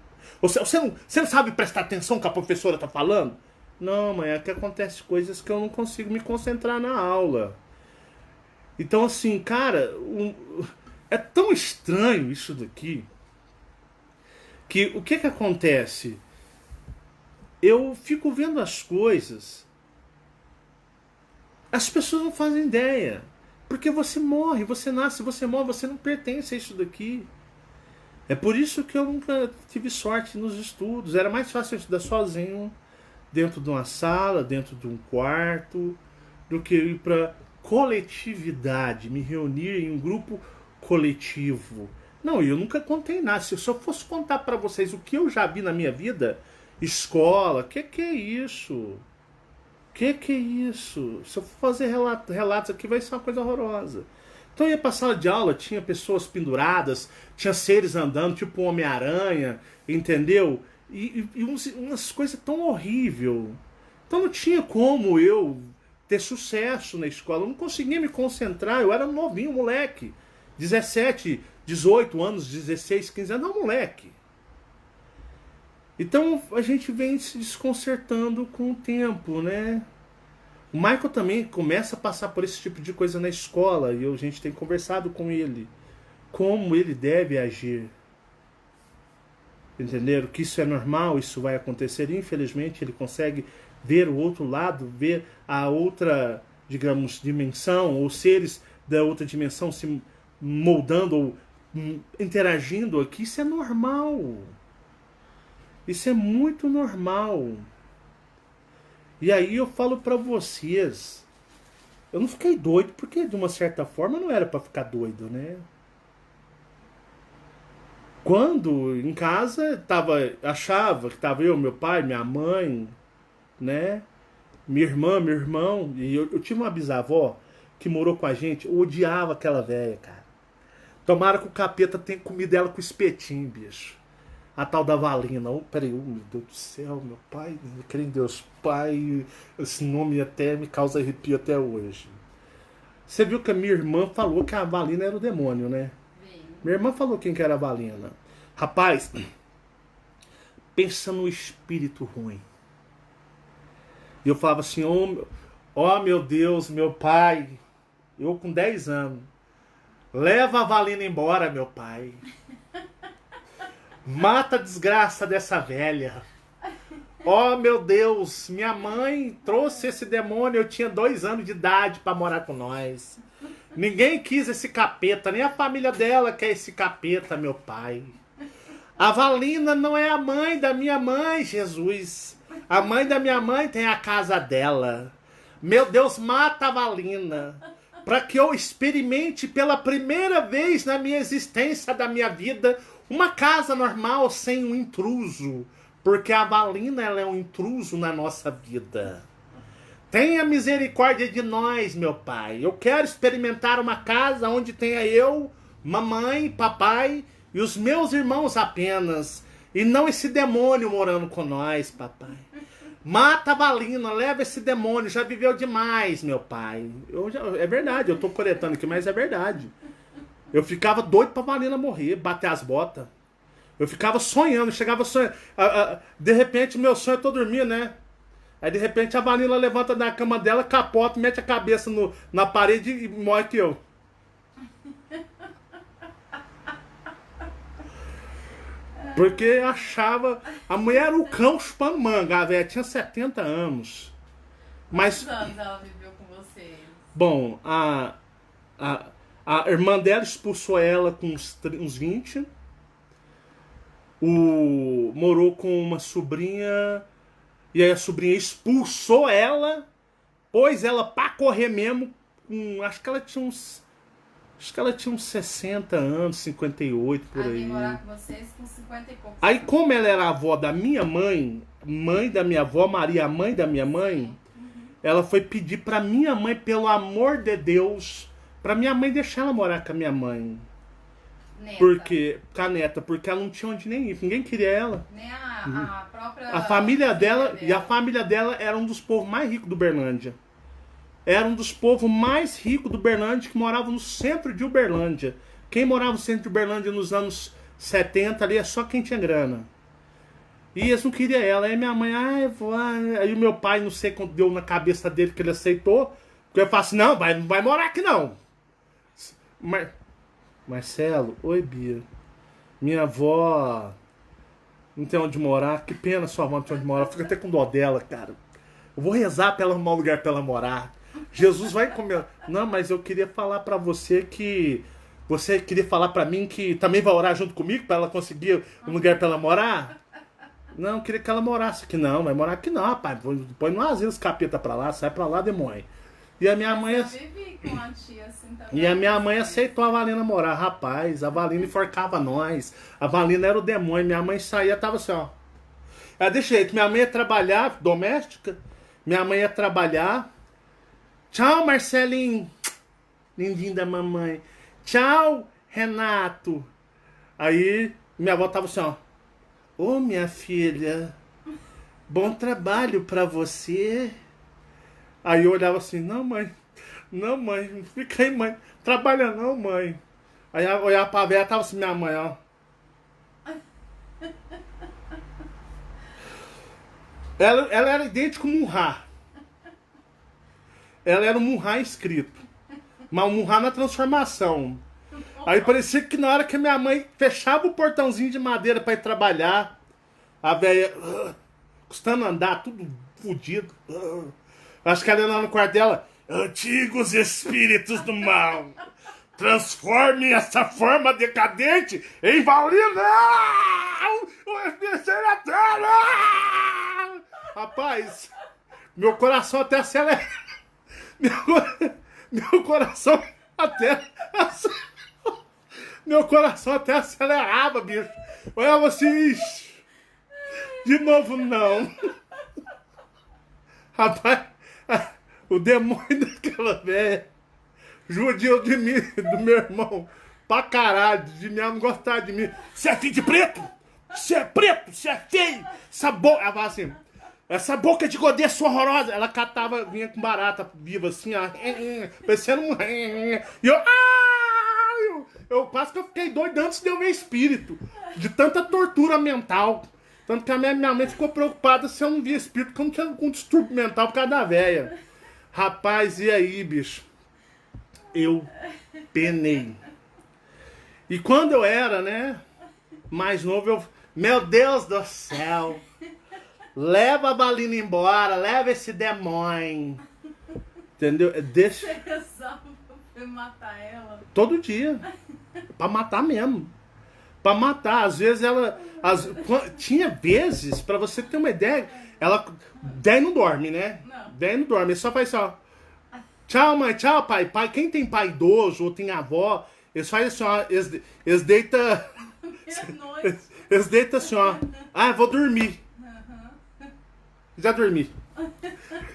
Você não sabe prestar atenção no que a professora tá falando? Não, mãe, é que acontece coisas que eu não consigo me concentrar na aula. Então, assim, cara, é tão estranho isso daqui, que o que acontece? Eu fico vendo as coisas, as pessoas não fazem ideia. Porque você morre, você nasce, você morre, você não pertence a isso daqui. É por isso que eu nunca tive sorte nos estudos. Era mais fácil eu estudar sozinho, dentro de uma sala, dentro de um quarto, do que ir para coletividade, me reunir em um grupo coletivo. Não, eu nunca contei nada. Se eu só fosse contar para vocês o que eu já vi na minha vida, escola, que é isso? Que é isso? Se eu for fazer relatos aqui, vai ser uma coisa horrorosa. Então eu ia pra sala de aula, tinha pessoas penduradas, tinha seres andando, tipo um Homem-Aranha, entendeu? E umas coisas tão horríveis. Então não tinha como eu ter sucesso na escola. Eu não conseguia me concentrar, eu era novinho, moleque. 17, 18 anos, 16, 15 anos, não, moleque. Então a gente vem se desconcertando com o tempo, né? O Michael também começa a passar por esse tipo de coisa na escola e a gente tem conversado com ele. Como ele deve agir. Entenderam? Que isso é normal, isso vai acontecer. Infelizmente ele consegue ver o outro lado, ver a outra, digamos, dimensão, ou seres da outra dimensão se moldando ou interagindo aqui. Isso é normal. Isso é muito normal. E aí eu falo pra vocês, eu não fiquei doido, porque de uma certa forma não era pra ficar doido, né? Quando em casa achava que tava eu, meu pai, minha mãe, né? Minha irmã, meu irmão. E eu tive uma bisavó que morou com a gente. Eu odiava aquela velha, cara. Tomara que o capeta tenha comido ela com espetinho, bicho. A tal da Valina. Oh, peraí, meu Deus do céu, meu pai. Eu creio em Deus, pai. Esse nome até me causa arrepio até hoje. Você viu que a minha irmã falou que a Valina era o demônio, né? Minha irmã falou quem que era a Valina. Rapaz, pensa no espírito ruim. E eu falava assim, oh meu Deus, meu pai, eu com 10 anos, leva a Valina embora, meu pai. Mata a desgraça dessa velha. Oh meu Deus, minha mãe trouxe esse demônio, eu tinha 2 anos de idade para morar com nós. Ninguém quis esse capeta, nem a família dela quer esse capeta, meu pai. A Valina não é a mãe da minha mãe, Jesus. A mãe da minha mãe tem a casa dela. Meu Deus, mata a Valina. Para que eu experimente pela primeira vez na minha existência da minha vida uma casa normal sem um intruso. Porque a Valina, ela é um intruso na nossa vida. Tenha misericórdia de nós, meu pai. Eu quero experimentar uma casa onde tenha eu, mamãe, papai e os meus irmãos apenas. E não esse demônio morando com nós, papai. Mata a Valina, leva esse demônio. Já viveu demais, meu pai. É verdade, eu tô coletando aqui, mas é verdade. Eu ficava doido pra Valina morrer, bater as botas. Eu ficava sonhando, chegava sonhando. De repente, meu sonho, eu tô dormindo, né? Aí de repente a Valina levanta da cama dela, capota, mete a cabeça na parede e morre que eu. Porque achava. A mulher era o cão chupando manga, a velha tinha 70 anos. Mas. Quantos anos ela viveu com vocês? Bom, a irmã dela expulsou ela com uns 20. Morou com uma sobrinha. E aí a sobrinha expulsou ela, pôs ela pra correr mesmo. Acho que ela tinha uns 60 anos, 58 por aí. Aí morar com vocês com 50 e poucos. Aí como ela era a avó da minha mãe, mãe da minha avó, Maria, mãe da minha mãe, ela foi pedir pra minha mãe, pelo amor de Deus, pra minha mãe deixar ela morar com a minha mãe. Neta. Com a neta, porque ela não tinha onde nem ir, ninguém queria ela. Nem a própria... A família dela, e a família dela era um dos povos mais ricos do Uberlândia. Era um dos povos mais ricos do Uberlândia, que morava no centro de Uberlândia. Quem morava no centro de Uberlândia nos anos 70 ali é só quem tinha grana. E eles não queriam ela. Aí minha mãe, aí o meu pai, não sei quanto deu na cabeça dele que ele aceitou. Porque eu falo assim, não vai morar aqui não. Marcelo, oi Bia. Minha avó não tem onde morar. Que pena sua avó não tem onde morar. Fica até com dó dela, cara. Eu vou rezar pra ela arrumar um lugar pra ela morar. Jesus vai comer. Não, mas eu queria falar pra você que... Você queria falar pra mim que também vai orar junto comigo pra ela conseguir um lugar pra ela morar? Não, eu queria que ela morasse aqui. Não, vai morar aqui não, rapaz. Põe no asilo os capeta pra lá. Sai pra lá, demônio. E a minha mãe... Eu vivi com uma tia assim também. E a minha mãe aceitou a Valina morar. Rapaz, a Valina enforcava nós. A Valina era o demônio. Minha mãe saía, tava assim, ó. Deixa aí, que minha mãe ia trabalhar, doméstica. Minha mãe ia trabalhar. Tchau, Marcelinho. Lindinho da mamãe. Tchau, Renato. Aí, minha avó tava assim, ó. Ô, minha filha. Bom trabalho pra você. Aí eu olhava assim, não, mãe, fica aí, mãe, trabalha não, mãe. Aí eu olhava pra velha, tava assim, minha mãe, ó. Ela era idêntica ao Munhá. Ela era um Munhá inscrito. Mas um Munhá na transformação. Aí parecia que na hora que minha mãe fechava o portãozinho de madeira pra ir trabalhar, a velha, custando andar, tudo fodido. Acho que ela ia lá no quarto dela, antigos espíritos do mal, transforme essa forma decadente em Valina! O espírito da terra! Rapaz, meu coração até acelera. Meu coração até. Meu coração até acelerava, bicho. Olhava assim. De novo, não. Rapaz, o demônio daquela velha judiou de mim, do meu irmão, pra caralho, de mim, ela não gostava de mim. Você é filho de preto? Você é preto? Você é feio? Essa boca. Ela falava assim. Essa boca de godeço horrorosa. Ela catava, vinha com barata viva assim, ó. Parecendo um. E eu quase que eu fiquei doido antes de eu ver espírito. De tanta tortura mental. Tanto que a minha mãe ficou preocupada se eu não via espírito, porque eu não tinha algum distúrbio mental por causa da véia. Rapaz, e aí, bicho? Eu penei. E quando eu era, né, mais novo, eu. Meu Deus do céu! Leva a Balina embora, leva esse demônio. Entendeu? Deixa. Você rezava pra matar ela? Todo dia. Pra matar mesmo. Pra matar. Às vezes ela. Tinha vezes, pra você ter uma ideia, ela. Daí não dorme, né? Não. Daí não dorme. Só faz assim, ó. Tchau, mãe, tchau, pai. Pai. Quem tem pai idoso ou tem avó, eles fazem assim, ó. Eles deitam. Meia-noite. Eles deitam assim, ó. Ah, vou dormir. Já dormi.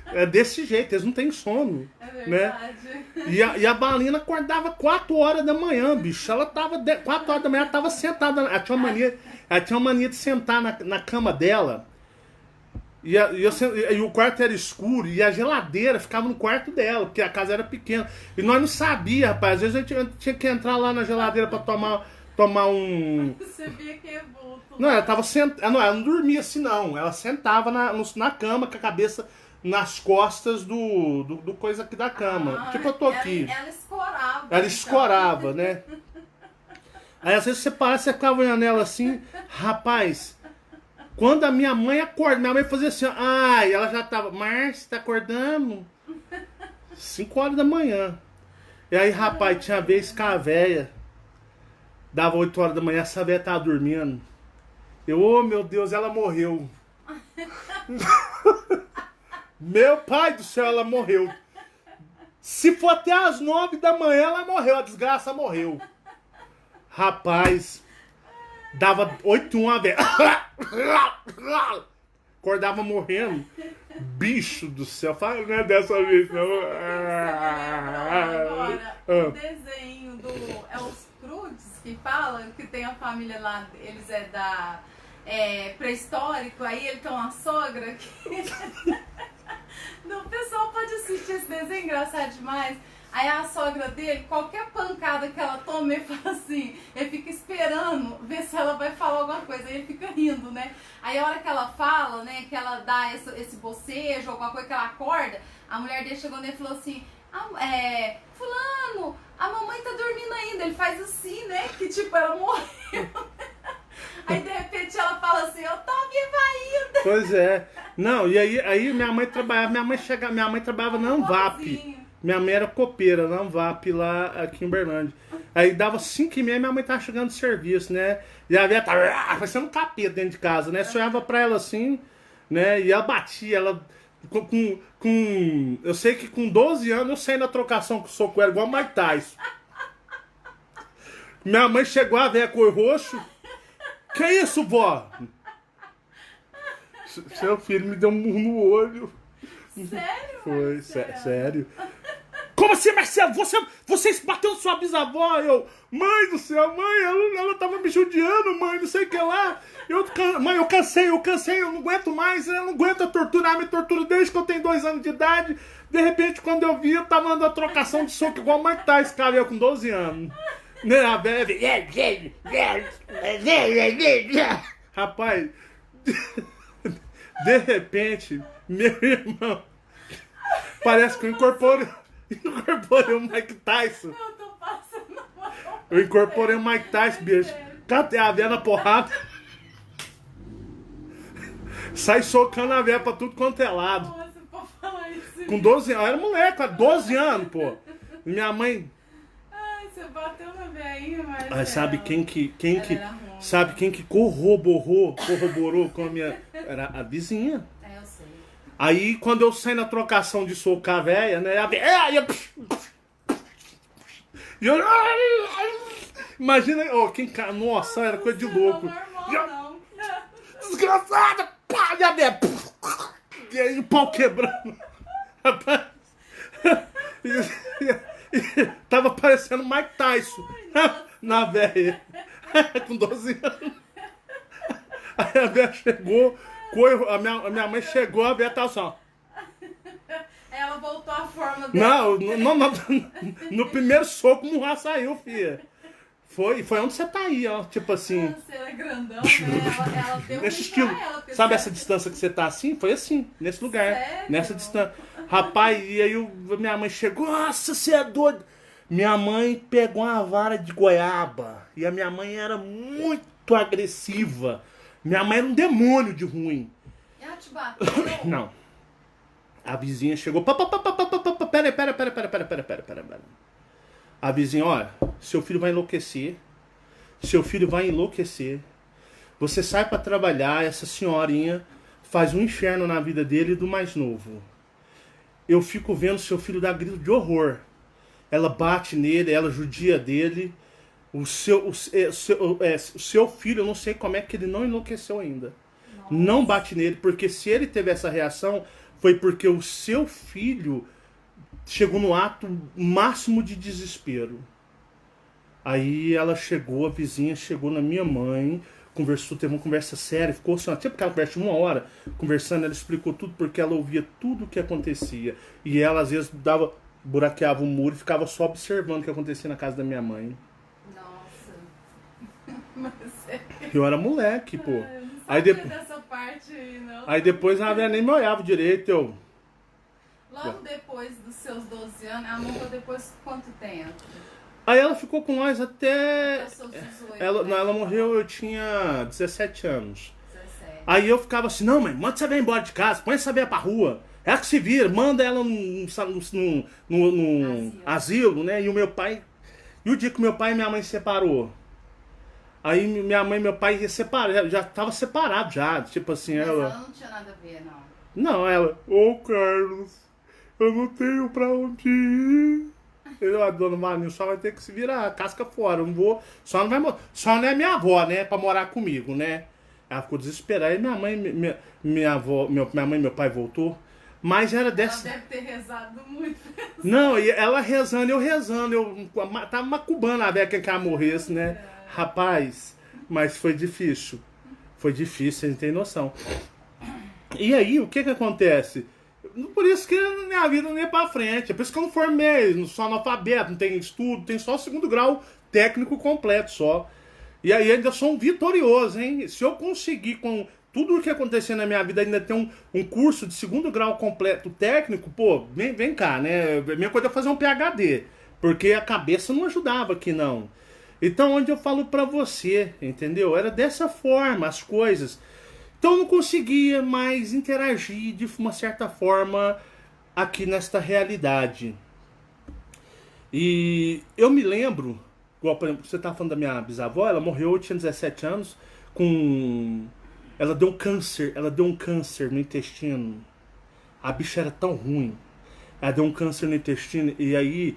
É desse jeito, eles não têm sono. É verdade. Né? E a Balina acordava 4 horas da manhã, bicho. Ela tava. 4 horas da manhã ela tava sentada. Ela tinha uma mania de sentar na cama dela. E o quarto era escuro e a geladeira ficava no quarto dela, porque a casa era pequena. E nós não sabíamos, rapaz. Às vezes a gente tinha que entrar lá na geladeira pra tomar um. Você via que é vulto. Não, ela tava sentada. Não, ela não dormia assim, não. Ela sentava na cama com a cabeça nas costas do coisa aqui da cama. Tipo, eu tô aqui. Ela escorava. Ela escorava, né? Aí às vezes você parava, você ficava olhando ela assim. Rapaz, quando a minha mãe acorda, minha mãe fazia assim, ó. Ai, ela já tava. Márcia, tá acordando? 5 horas da manhã. E aí, rapaz, tinha vez que a véia dava 8 horas da manhã, essa véia tava dormindo. Oh meu Deus, ela morreu. Meu pai do céu, ela morreu. Se for até as 9 da manhã, ela morreu. A desgraça morreu. Rapaz, dava 8 a velha. Acordava morrendo. Bicho do céu, fala, não é dessa vez, não. Agora, o desenho do. É os Crudes que falam, que tem a família lá, eles pré-histórico, aí ele tem uma sogra que. O pessoal pode assistir esse desenho, engraçado demais. Aí a sogra dele, qualquer pancada que ela toma, ele fala assim, ele fica esperando ver se ela vai falar alguma coisa, aí ele fica rindo, né? Aí a hora que ela fala, né, que ela dá esse bocejo, alguma coisa que ela acorda, a mulher dele chegou nele e falou assim, fulano, a mamãe tá dormindo ainda. Ele faz assim, né, que tipo, ela morreu. Aí de repente ela fala assim, eu tô viva ainda. Pois é. Não, e aí minha mãe trabalhava, minha mãe trabalhava na Anvap. Minha mãe era copeira na Anvap lá aqui em Uberlândia. Aí dava 5h30 e minha mãe tava chegando de serviço, né? E a velha tava parecendo um capeta dentro de casa, né? Você olhava pra ela assim, né? E ela batia, ela eu sei que com 12 anos eu saí na trocação com o soco, era igual Mike Tyson. Minha mãe chegou, a velha cor roxo. Que isso, vó? Seu filho me deu um murro no olho. Sério? Foi, sério. Como assim, Marcelo? Você bateu sua bisavó? Eu, mãe do céu, mãe, ela tava me judiando, mãe, não sei o que lá. Mãe, eu cansei, eu não aguento mais, eu não aguento torturar, me tortura desde que eu tenho 2 anos de idade. De repente, quando eu vi, eu tava dando a trocação de soco igual o Mike Tyson, cara, eu com 12 anos. Né, a velha... Rapaz, de repente, meu irmão, parece que eu incorporei o Mike Tyson. Eu tô passando mal. Eu incorporei o Mike Tyson, bicho. Catei a véia na porrada. Sai socando a véia pra tudo quanto é lado. Nossa, pode falar isso. Com 12 anos, eu era moleque, cara, 12 anos, pô. Minha mãe... Ai, você bateu na veinha, mas... Mas sabe quem que era ruim. sabe quem que corroborou com a minha... Era a vizinha. É, eu sei. Aí, quando eu saí na trocação de socar a véia, né? A véia... Imagina... Nossa, era coisa de louco. Não é normal, não. Desgraçada! Pá, e a véia... E aí o pau quebrando. Rapaz... Tava parecendo Mike Tyson. Na véia. Com 12 anos. Aí a véia chegou... A minha mãe chegou, a véia tava assim, ó. Ela voltou à forma dela. No primeiro soco o Murra saiu, filha. Foi onde você tá aí, ó. Tipo assim. Você é grandão, né? Ela deu Nesse um estilo. pra ela, porque Sabe você- essa distância que você tá assim? Foi assim, nesse lugar. Sério? Nessa distância. Rapaz, e aí minha mãe chegou, nossa, você é doido. Minha mãe pegou uma vara de goiaba. E a minha mãe era muito agressiva. Minha mãe era um demônio de ruim. Ela te bateu? Não. A vizinha chegou. Pera. A vizinha, olha, seu filho vai enlouquecer. Seu filho vai enlouquecer. Você sai pra trabalhar, essa senhorinha faz um inferno na vida dele e do mais novo. Eu fico vendo seu filho dar grito de horror. Ela bate nele, ela judia dele. O seu filho, eu não sei como é que ele não enlouqueceu ainda. Nossa. Não bate nele, porque se ele teve essa reação, foi porque o seu filho chegou no ato máximo de desespero. Aí ela chegou, a vizinha chegou na minha mãe, conversou, teve uma conversa séria, ficou assim, tipo aquela conversa de 1 hora, conversando, ela explicou tudo, porque ela ouvia tudo o que acontecia. E ela, às vezes, buraqueava o muro e ficava só observando o que acontecia na casa da minha mãe. Nossa. Mas é... Eu era moleque, pô. Eu não Aí, sabia dessa parte aí, não. aí depois a velha nem me olhava direito, eu... Logo depois dos seus 12 anos, ela morreu depois de quanto tempo? Aí ela ficou com nós até... Até os seus 18, Ela, né? não, ela morreu, eu tinha 17 anos. 17. Aí eu ficava assim, não, mãe, manda essa velha embora de casa, põe essa velha pra rua. Ela que se vira, manda ela num asilo, né? E o meu pai... E o dia que meu pai e minha mãe se separou? Aí minha mãe e meu pai já tava separado já, tipo assim, Mas ela... ela não tinha nada a ver, não. Não, ela, ô Carlos, eu não tenho pra onde ir. Eu, a dona Marinho só vai ter que se virar, casca fora, eu não vou, só não é minha avó, né, pra morar comigo, né. Ela ficou desesperada, aí minha mãe e meu pai voltou, mas era dessa... Ela deve ter rezado muito. Não, e ela rezando, eu tava macubando a velha que ela morresse, né. Rapaz, mas foi difícil, você não tem noção. E aí, o que acontece? Por isso que minha vida não ia pra frente. É por isso que eu não formei, não sou analfabeto, não tenho estudo, tenho só o 2º grau técnico completo só. E aí ainda sou um vitorioso, hein? Se eu conseguir, com tudo o que acontecer na minha vida, ainda ter um curso de 2º grau completo técnico, pô, vem cá, né? A minha coisa é fazer um PhD, porque a cabeça não ajudava aqui, não. Então, onde eu falo pra você, entendeu? Era dessa forma as coisas. Então eu não conseguia mais interagir de uma certa forma aqui nesta realidade. E eu me lembro, igual, por exemplo, você estava falando da minha bisavó, ela morreu, eu tinha 17 anos, ela deu um câncer no intestino. A bicha era tão ruim. Ela deu um câncer no intestino e aí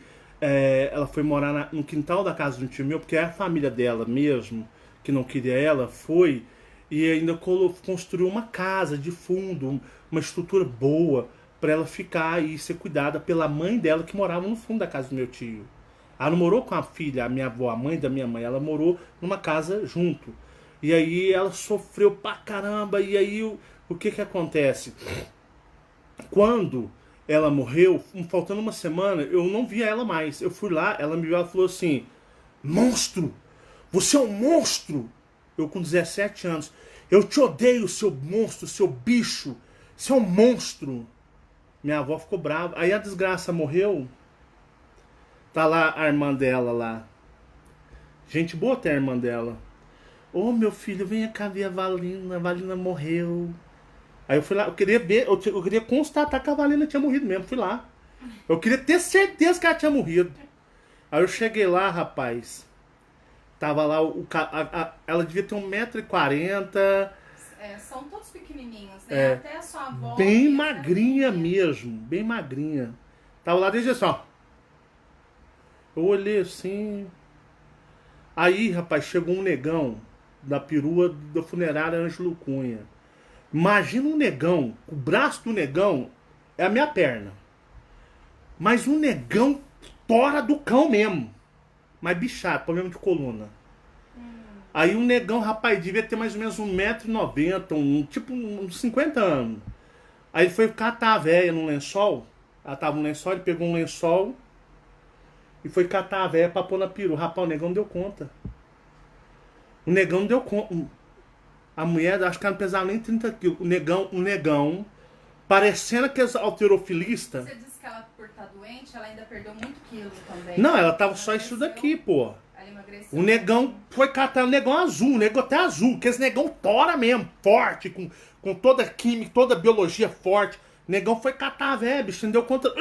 ela foi morar no quintal da casa de um tio meu, porque a família dela mesmo, que não queria ela, foi... E ainda construiu uma casa de fundo, uma estrutura boa pra ela ficar e ser cuidada pela mãe dela que morava no fundo da casa do meu tio. Ela não morou com a filha, a minha avó, a mãe da minha mãe. Ela morou numa casa junto. E aí ela sofreu pra caramba. E aí o que que acontece? Quando ela morreu, faltando uma semana, eu não via ela mais. Eu fui lá, ela me viu, ela falou assim: monstro! Você é um monstro! Eu com 17 anos. Eu te odeio, seu monstro, seu bicho. Você é um monstro. Minha avó ficou brava. Aí a desgraça morreu. Tá lá a irmã dela lá. Gente boa até a irmã dela. Ô meu filho, venha cá ver a Valina. A Valina morreu. Aí eu fui lá, eu queria ver, eu queria constatar que a Valina tinha morrido mesmo. Fui lá. Eu queria ter certeza que ela tinha morrido. Aí eu cheguei lá, rapaz. Tava lá, ela devia ter 1,40 m. São todos pequenininhos, né? Até a sua avó. Bem magrinha mesmo, bem magrinha. Tava lá desde assim, ó. Eu olhei assim. Aí, rapaz, chegou um negão da perua da funerária Ângelo Cunha. Imagina um negão, o braço do negão é a minha perna. Mas um negão tora do cão mesmo. Mas bichado, problema de coluna. Aí um negão, rapaz, devia ter mais ou menos 1,90 m, tipo uns 50 anos. Aí ele foi catar a véia no lençol. Ela tava no lençol, ele pegou um lençol e foi catar a véia pra pôr na perua. Rapaz, o negão não deu conta. O negão não deu conta. A mulher, acho que ela não pesava nem 30 quilos. O negão, parecendo aqueles halterofilistas. Você disse que ela, por estar doente, ela ainda perdeu muito quilo também. Não, ela tava só isso daqui, pô. Ela emagreceu. O negão foi catar, o negão azul, o negão até azul, que esse negão tora mesmo, forte, com toda a química, toda a biologia forte. O negão foi catar a véia, bicho, não deu conta.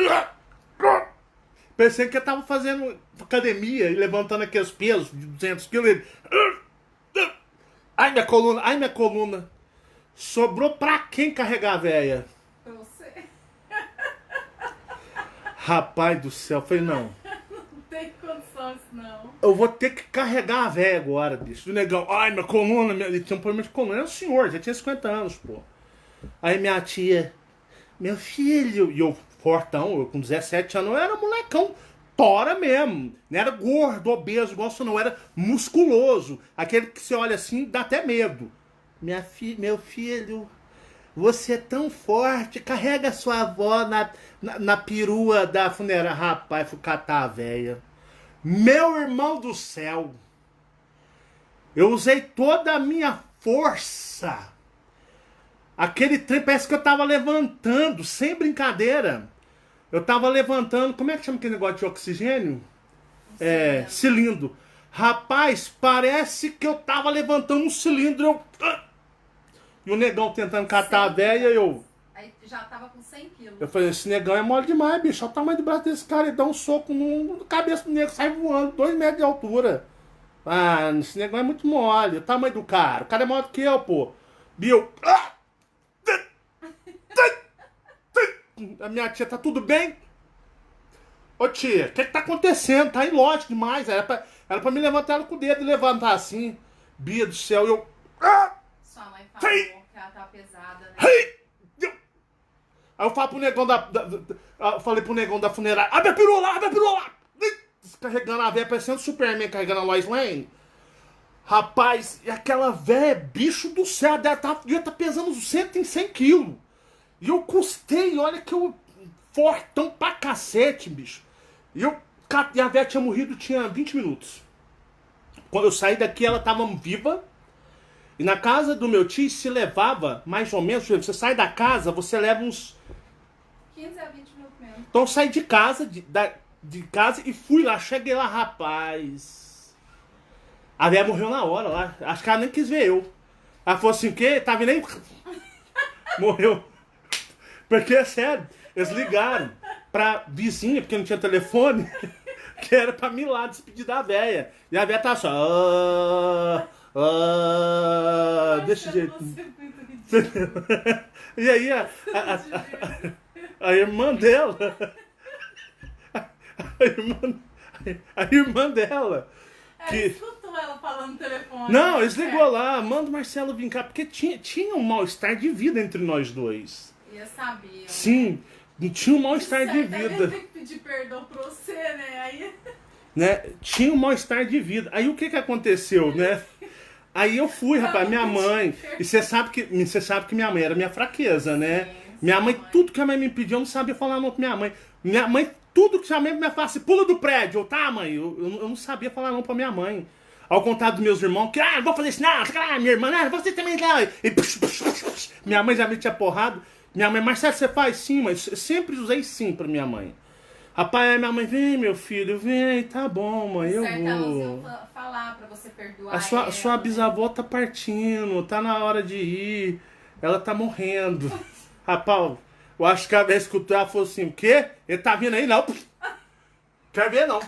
Pensei que ele tava fazendo academia e levantando aqueles pesos de 200 quilos. Ele... Ai, minha coluna, ai, minha coluna. Sobrou pra quem carregar a véia? Pra você. Rapaz do céu, eu falei, não. Não tem condições, não. Eu vou ter que carregar a véia agora, bicho. O negão, ai, minha coluna, ele tinha um problema de coluna. Era um senhor, já tinha 50 anos, pô. Aí minha tia, meu filho, e eu, fortão, eu com 17 anos, eu era molecão, tora mesmo. Não era gordo, obeso, igual você não, era musculoso. Aquele que você olha assim, dá até medo. Meu filho, você é tão forte, carrega sua avó na perua da funerária. Rapaz, fui catar a véia. Meu irmão do céu, eu usei toda a minha força. Aquele trem parece que eu tava levantando, sem brincadeira. Eu tava levantando, como é que chama aquele negócio de oxigênio? Cilindro. Rapaz, parece que eu tava levantando um cilindro. E o negão tentando catar a véia, eu... Aí já tava com 100 quilos. Eu falei, esse negão é mole demais, bicho. Olha o tamanho do braço desse cara. Ele dá um soco na cabeça do negro, sai voando, 2 metros de altura. Ah, esse negão é muito mole. O tamanho do cara. O cara é maior do que eu, pô. Bill. A minha tia, tá tudo bem? Ô tia, o que tá acontecendo? Tá ilógico demais. Era pra me levantar ela com o dedo e levantar assim. Bia do céu, eu... Sua mãe falou que ela tá pesada, né? Aí eu falo pro negão eu falei pro negão da funerária, abre a perua lá, abre a perua lá! Descarregando a véia, parecendo Superman carregando a Lois Lane. Rapaz, e aquela véia, bicho do céu, devia tá pesando uns 100 quilos. E eu custei, olha que eu... Fortão pra cacete, bicho. E a véia tinha morrido, tinha 20 minutos. Quando eu saí daqui, ela tava viva. E na casa do meu tio se levava, mais ou menos, você sai da casa, você leva uns... 15 a 20 minutos mesmo. Então eu saí de casa, de casa e fui lá, cheguei lá, rapaz. A véia morreu na hora lá, acho que ela nem quis ver eu. Ela falou assim, o quê? Tá vendo aí? Morreu. Porque, é sério, eles ligaram pra vizinha, porque não tinha telefone, que era pra mim lá despedir da véia. E a véia tava só... desse jeito. E aí a irmã dela, a irmã dela, que... escutou ela falando no telefone. Não, eles ligou lá, manda o Marcelo vir cá, porque tinha um mal-estar de vida entre nós dois. Eu sabia. Sim, tinha um mal-estar de certo, aí vida. ele tem que pedir perdão pra você, né? Aí... Né? Tinha um mal-estar de vida. Aí o que que aconteceu, né? Aí eu fui, rapaz, minha mãe. E você sabe que minha mãe era minha fraqueza, né? Sim, Minha sua mãe, mãe. tudo que a mãe me pediu, eu não sabia falar não pra minha mãe. Minha mãe, tudo que a mãe me falava assim, pula do prédio. Eu, tá, mãe? Eu não sabia falar não pra minha mãe. Ao contrário dos meus irmãos, que, não vou fazer isso não, minha irmã, não, você também não. Minha mãe já me tinha porrado. Minha mãe, Marcelo, você faz sim, mas eu sempre usei sim pra minha mãe. Rapaz, aí minha mãe, vem meu filho, vem, tá bom, mãe, eu Certo, elas vou. iam falar pra você perdoar A sua ela, bisavó tá partindo, tá na hora de ir, ela tá morrendo. Rapaz, eu acho que a vez que ela falou assim, o quê? Ele tá vindo aí? Não. Quer ver não.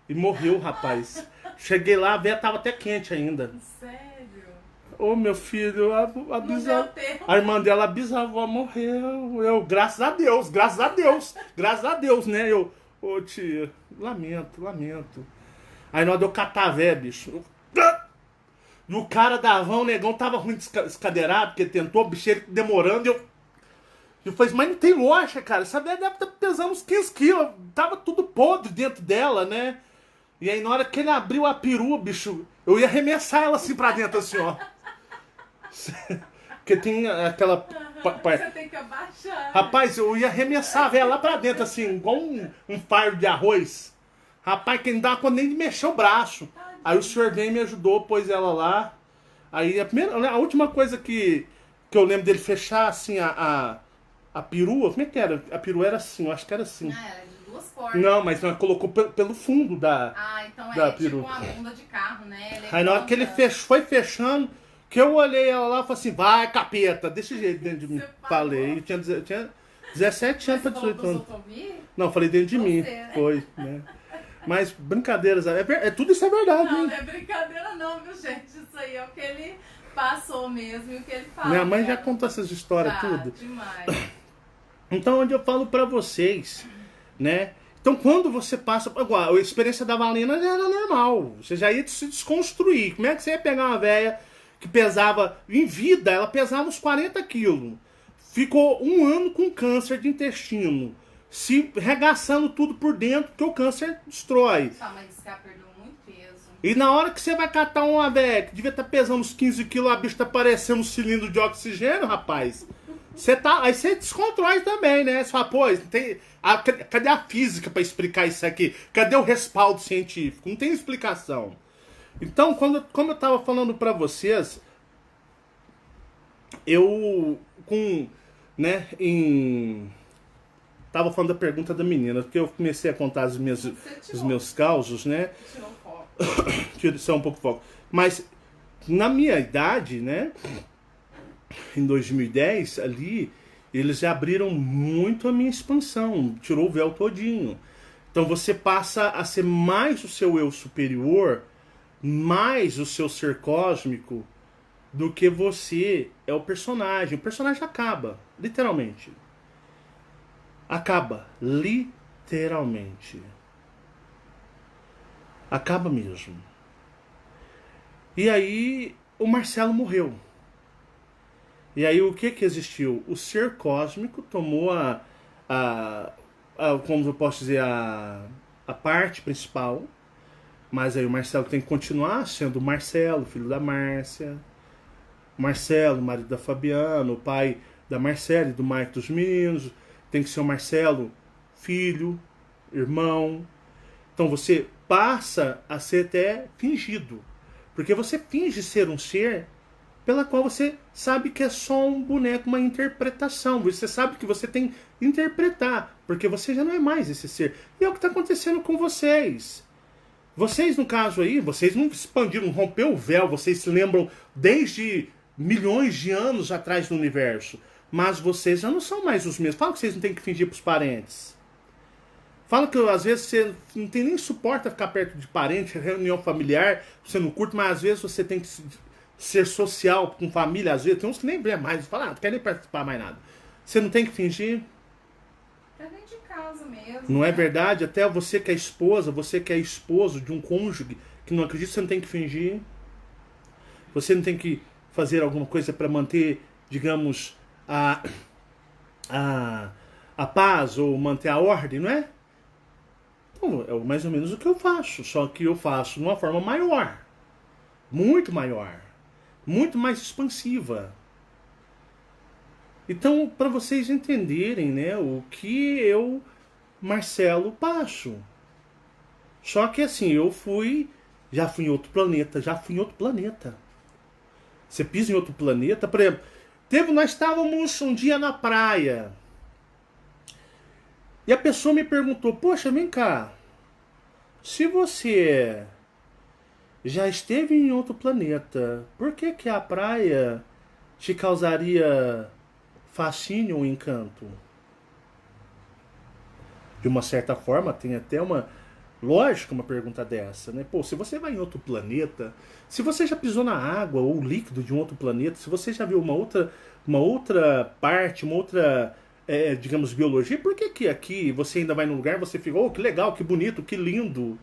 E morreu, rapaz. Cheguei lá, a veia tava até quente ainda. né? Sério? Ô meu filho, a Não bisavó. deu tempo. A irmã dela, a bisavó, morreu. Eu, graças a Deus, graças a Deus, graças a Deus, né? Eu, ô tia, lamento. Aí nós deu catavé, bicho. E o cara da van, o negão, tava ruim descadeirado, porque tentou, o bicho ele demorando. Eu falei, mas não tem loja, cara. Essa velha deve estar pesando uns 15 quilos. Tava tudo podre dentro dela, né? E aí na hora que ele abriu a perua, bicho, eu ia arremessar ela assim pra dentro, assim, ó. Porque tem aquela Você tem que abaixar. Né? Rapaz, eu ia arremessar a velha lá pra dentro, assim, igual um fardo de arroz. Rapaz, que não dava quando nem de mexer o braço. Aí o senhor veio e me ajudou, pôs ela lá. Aí a última coisa que eu lembro dele fechar, assim, a perua, como é que era? A perua era assim, eu acho que era assim. Ah, era de duas portas. Não, mas não, colocou pelo fundo da... Ah, então da é tipo perua. uma bunda de carro, né? Ele Aí na hora que ele foi fechando, que eu olhei ela lá e falei assim, vai capeta, desse jeito dentro de mim. Você Falei, eu tinha 17 anos pra 18 anos. Não, falei dentro de mim. né? Foi, né? Mas brincadeiras, tudo isso é verdade, Não, hein? não é brincadeira não, viu, gente? Isso aí é o que ele passou mesmo e o que ele fala. Minha mãe né? já contou essas histórias Já, tudo. demais. Então, onde eu falo pra vocês, né? Então, quando você passa... Igual, a experiência da Valina já era normal. Você já ia se desconstruir. Como é que você ia pegar uma velha que pesava... Em vida, ela pesava uns 40 quilos. Ficou um ano com câncer de intestino. Se regaçando tudo por dentro, porque o câncer destrói. Sua mãe disse que ela perdeu muito peso. E na hora que você vai catar uma velha que devia estar pesando uns 15 quilos, a bicha tá parecendo um cilindro de oxigênio, rapaz. Aí você desconstrói também, né? Você fala, pô, cadê a física pra explicar isso aqui? Cadê o respaldo científico? Não tem explicação. Então, como eu tava falando pra vocês, eu tava falando da pergunta da menina, porque eu comecei a contar os meus causos, né? Tirou foco. Tira só um pouco de foco. Mas na minha idade, né? Em 2010, ali, eles já abriram muito a minha expansão. Tirou o véu todinho. Então você passa a ser mais o seu eu superior, mais o seu ser cósmico, do que você é o personagem. O personagem acaba, literalmente. Acaba, literalmente. Acaba mesmo. E aí o Marcelo morreu. E aí o que existiu? O ser cósmico tomou como eu posso dizer, a parte principal. Mas aí o Marcelo tem que continuar sendo o Marcelo, filho da Márcia. Marcelo, marido da Fabiana, o pai da Marcela e do Mike dos meninos. Tem que ser o Marcelo, filho, irmão. Então você passa a ser até fingido. Porque você finge ser um ser pela qual você sabe que é só um boneco, uma interpretação. Você sabe que você tem que interpretar, porque você já não é mais esse ser. E é o que está acontecendo com vocês. Vocês, no caso aí, vocês não expandiram, rompeu o véu, vocês se lembram desde milhões de anos atrás do universo. Mas vocês já não são mais os mesmos. Fala que vocês não têm que fingir pros parentes. Fala que às vezes você não tem nem suporte a ficar perto de parente, reunião familiar, você não curte, mas às vezes você tem que ser social com família, às vezes. Tem uns que nem vê mais, fala, não quer nem participar mais nada. Você não tem que fingir. Tá dentro de casa mesmo. Não é né? verdade? Até você que é esposa, você que é esposo de um cônjuge que não acredita, você não tem que fingir. Você não tem que fazer alguma coisa para manter, digamos, a paz ou manter a ordem, não é? Então, é mais ou menos o que eu faço, só que eu faço de uma forma maior, muito maior, muito mais expansiva. Então, para vocês entenderem, né, o que eu, Marcelo, passo. Só que assim, já fui em outro planeta, Você pisa em outro planeta, por exemplo, nós estávamos um dia na praia. E a pessoa me perguntou, poxa, vem cá, se você já esteve em outro planeta, por que que a praia te causaria fascínio ou encanto? De uma certa forma, tem até uma lógica uma pergunta dessa, né? Pô, se você vai em outro planeta, se você já pisou na água ou líquido de um outro planeta, se você já viu uma outra parte, uma outra, digamos, biologia, por que que aqui você ainda vai num lugar e você fica, oh, que legal, que bonito, que lindo?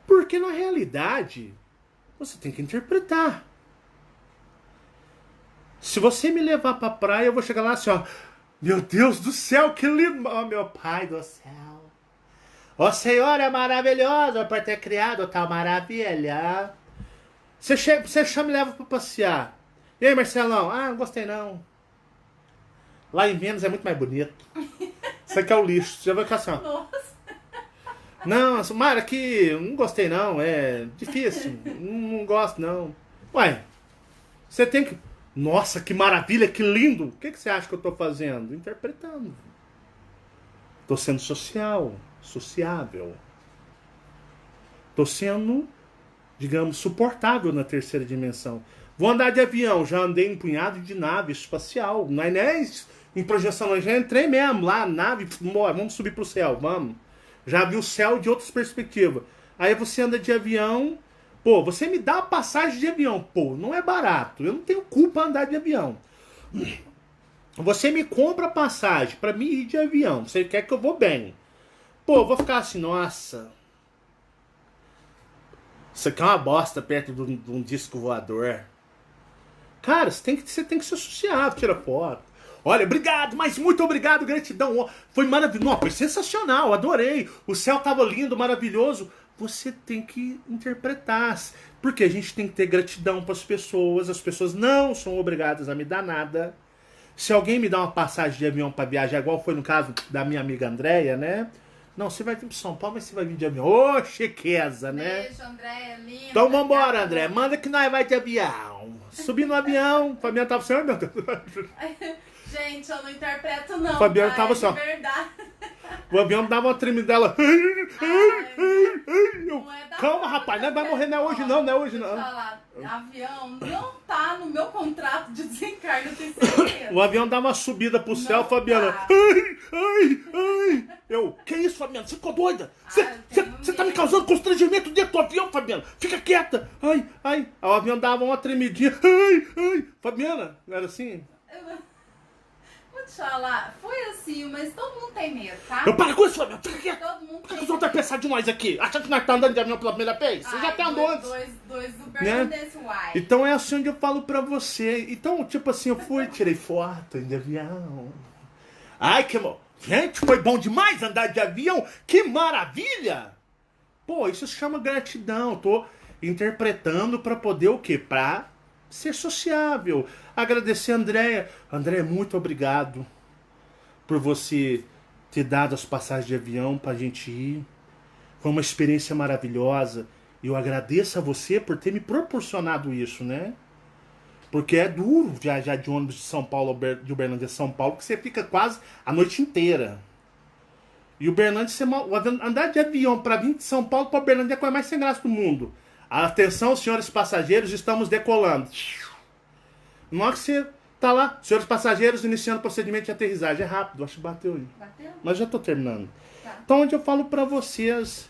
Porque na realidade, você tem que interpretar. Se você me levar pra praia, eu vou chegar lá assim, ó, meu Deus do céu, que lindo, oh, meu pai do céu. Ó Senhor é maravilhoso por ter criado tal maravilha. Você chama e leva pra passear. E aí, Marcelão? Ah, não gostei não. Lá em Vênus é muito mais bonito. Isso aqui é o lixo. Você vai ficar assim, ó. Nossa. Não, Mara, aqui não gostei não. É difícil. Não gosto não. Ué, você tem que... Nossa, que maravilha, que lindo. O que você acha que eu tô fazendo? Interpretando. Tô sendo sociável. Tô sendo, digamos, suportável na terceira dimensão. Vou andar de avião, já andei em punhado de nave espacial. Não é nem em projeção, eu já entrei mesmo lá, nave, vamos subir pro céu, vamos. Já vi o céu de outras perspectivas. Aí você anda de avião, pô, você me dá a passagem de avião, pô, não é barato, eu não tenho culpa andar de avião. Você me compra passagem pra mim ir de avião, você quer que eu vou bem. Pô, eu vou ficar assim, nossa. Isso aqui é uma bosta perto de um disco voador. Cara, você tem que ser sociável, tira foto. Olha, obrigado, mas muito obrigado, gratidão. Foi maravilhoso, foi sensacional, adorei. O céu tava lindo, maravilhoso. Você tem que interpretar. Porque a gente tem que ter gratidão para as pessoas não são obrigadas a me dar nada. Se alguém me dá uma passagem de avião para viajar, igual foi no caso da minha amiga Andréia, né? Não, você vai vir para São Paulo, mas você vai vir de avião. Ô, chiqueza, né? Beijo, Andréia, linda. Então vambora, André. Manda que nós vai de avião. Subi no avião. Fabiana tava assim, oh, meu Deus. Gente, eu não interpreto não, Fabiana tá? tava assim, ó. De verdade. O avião dava uma tremidela. Não é da Calma, forma rapaz. que Não vai eu morrer, não é hoje penso. não, não é hoje Deixa eu não. falar, avião não tá no meu contrato de desencargo, eu tenho certeza. O avião dá uma subida pro céu, Não Fabiana. tá. Ai. Eu, que isso, Fabiana? Você ficou doida? Você tá me causando constrangimento dentro do avião, Fabiana. Fica quieta. Ai. O avião dava uma tremidinha. Ai. Fabiana, não era assim? Vou te falar, foi assim, mas todo mundo tem medo, tá? Eu para com isso, Fabiana. Fica quieta. Todo mundo Por que tem os outros vai pensar de nós aqui? Achando que nós tá andando de avião pela primeira vez? Você já até andou antes. Dois do Bernardense, uai. Então é assim onde eu falo pra você. Então, tipo assim, eu fui, tirei foto de avião. Ai, que bom. Gente, foi bom demais andar de avião. Que maravilha! Pô, isso se chama gratidão. Tô interpretando pra poder o quê? Pra ser sociável. Agradecer a Andréia. Andréia, muito obrigado por você ter dado as passagens de avião pra gente ir. Foi uma experiência maravilhosa. E eu agradeço a você por ter me proporcionado isso, né? Porque é duro viajar de ônibus de São Paulo, de Uberlândia a São Paulo, que você fica quase a noite inteira. E Uberlândia, andar de avião para vir de São Paulo para Uberlândia é a coisa mais sem graça do mundo. Atenção, senhores passageiros, estamos decolando. Na hora que você tá lá, senhores passageiros, iniciando o procedimento de aterrissagem. É rápido, acho que bateu aí. Bateu? Mas já tô terminando. Tá. Então, onde eu falo para vocês,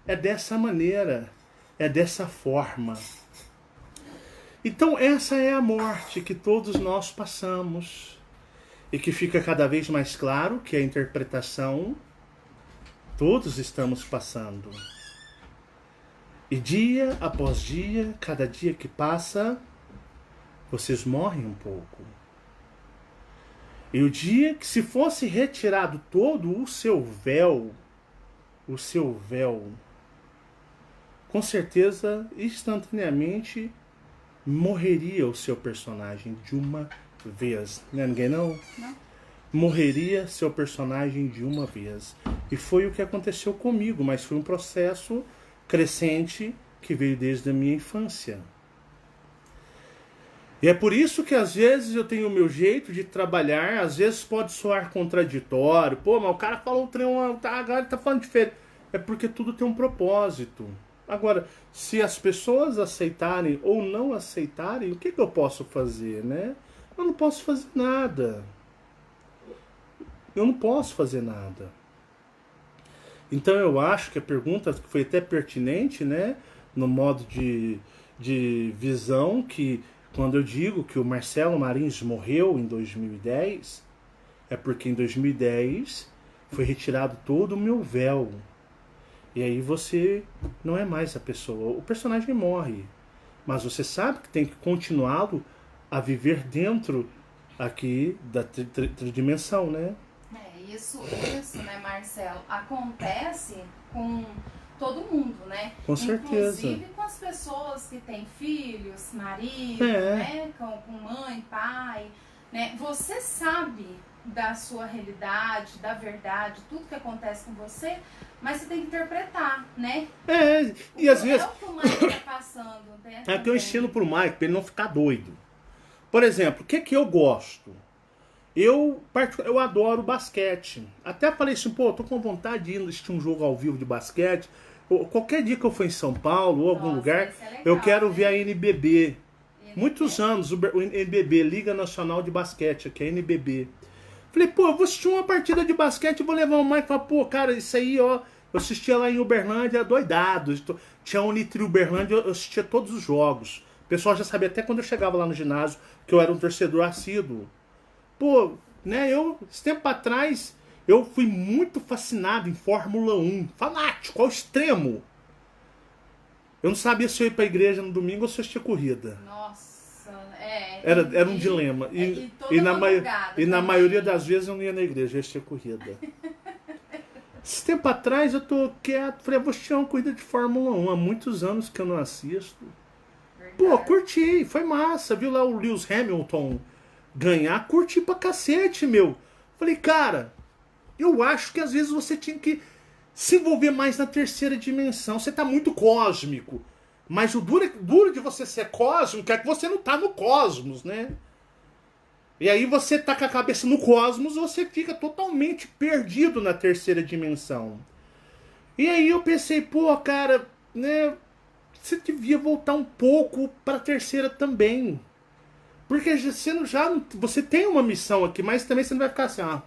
é dessa maneira, é dessa forma. Então essa é a morte que todos nós passamos e que fica cada vez mais claro que a interpretação todos estamos passando. E dia após dia, cada dia que passa, vocês morrem um pouco. E o dia que se fosse retirado todo o seu véu, com certeza, instantaneamente, morreria o seu personagem de uma vez. Não é ninguém não? Não. Morreria seu personagem de uma vez. E foi o que aconteceu comigo, mas foi um processo crescente que veio desde a minha infância. E é por isso que às vezes eu tenho o meu jeito de trabalhar, às vezes pode soar contraditório. Pô, mas o cara falou o trem, agora ele tá falando diferente. É porque tudo tem um propósito. Agora, se as pessoas aceitarem ou não aceitarem, o que eu posso fazer, né? Eu não posso fazer nada. Eu não posso fazer nada. Então eu acho que a pergunta foi até pertinente, né? No modo de visão, que quando eu digo que o Marcelo Marins morreu em 2010, é porque em 2010 foi retirado todo o meu véu. E aí você não é mais a pessoa. O personagem morre. Mas você sabe que tem que continuá-lo a viver dentro aqui da tridimensão, né? Isso, né, Marcelo? Acontece com todo mundo, né? Com certeza. Inclusive com as pessoas que têm filhos, marido, É. né? Com mãe, pai, né? Você sabe da sua realidade, da verdade, tudo que acontece com você, mas você tem que interpretar, né? E às vezes... É o que o Mike tá passando, né? É que eu ensino pro Mike, pra ele não ficar doido. Por exemplo, o que eu gosto? Eu adoro basquete. Até falei assim, pô, tô com vontade de ir assistir um jogo ao vivo de basquete. Qualquer dia que eu for em São Paulo ou algum lugar, legal, eu quero né? ver a NBB. Muitos anos, o NBB, Liga Nacional de Basquete, que é a NBB. Falei, pô, eu vou assistir uma partida de basquete, vou levar o Mike e falar, pô, cara, isso aí, ó, eu assistia lá em Uberlândia, doidado. Tinha a Unitri Uberlândia, eu assistia todos os jogos. O pessoal já sabia até quando eu chegava lá no ginásio que eu era um torcedor assíduo. Pô, né, esse tempo atrás, eu fui muito fascinado em Fórmula 1. Fanático, ao extremo. Eu não sabia se eu ia pra igreja no domingo ou se eu assistia corrida. Nossa, Era um dilema. E na maioria das vezes eu não ia na igreja, eu assistia corrida. Esse tempo atrás eu tô quieto, falei, vou assistir uma corrida de Fórmula 1. Há muitos anos que eu não assisto. Verdade. Pô, curti, foi massa. Viu lá o Lewis Hamilton ganhar, curti pra cacete, meu. Falei, cara, eu acho que às vezes você tinha que se envolver mais na terceira dimensão. Você tá muito cósmico. Mas o duro de você ser cósmico é que você não tá no cosmos, né? E aí você tá com a cabeça no cosmos, você fica totalmente perdido na terceira dimensão. E aí eu pensei, pô, cara, né? Você devia voltar um pouco pra terceira também. Porque você tem uma missão aqui, mas também você não vai ficar assim, ó.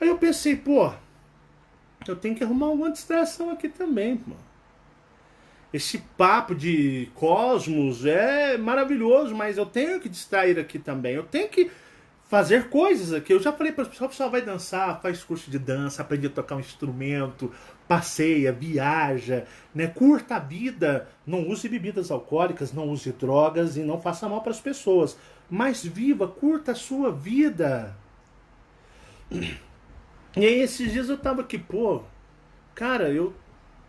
Aí eu pensei, pô, eu tenho que arrumar alguma distração aqui também, mano. Esse papo de cosmos é maravilhoso, mas eu tenho que distrair aqui também. Eu tenho que fazer coisas aqui. Eu já falei para as pessoas, o pessoal vai dançar, faz curso de dança, aprende a tocar um instrumento, passeia, viaja, né? Curta a vida, não use bebidas alcoólicas, não use drogas e não faça mal para as pessoas. Mas viva, curta a sua vida. E aí esses dias eu tava aqui, pô, cara, eu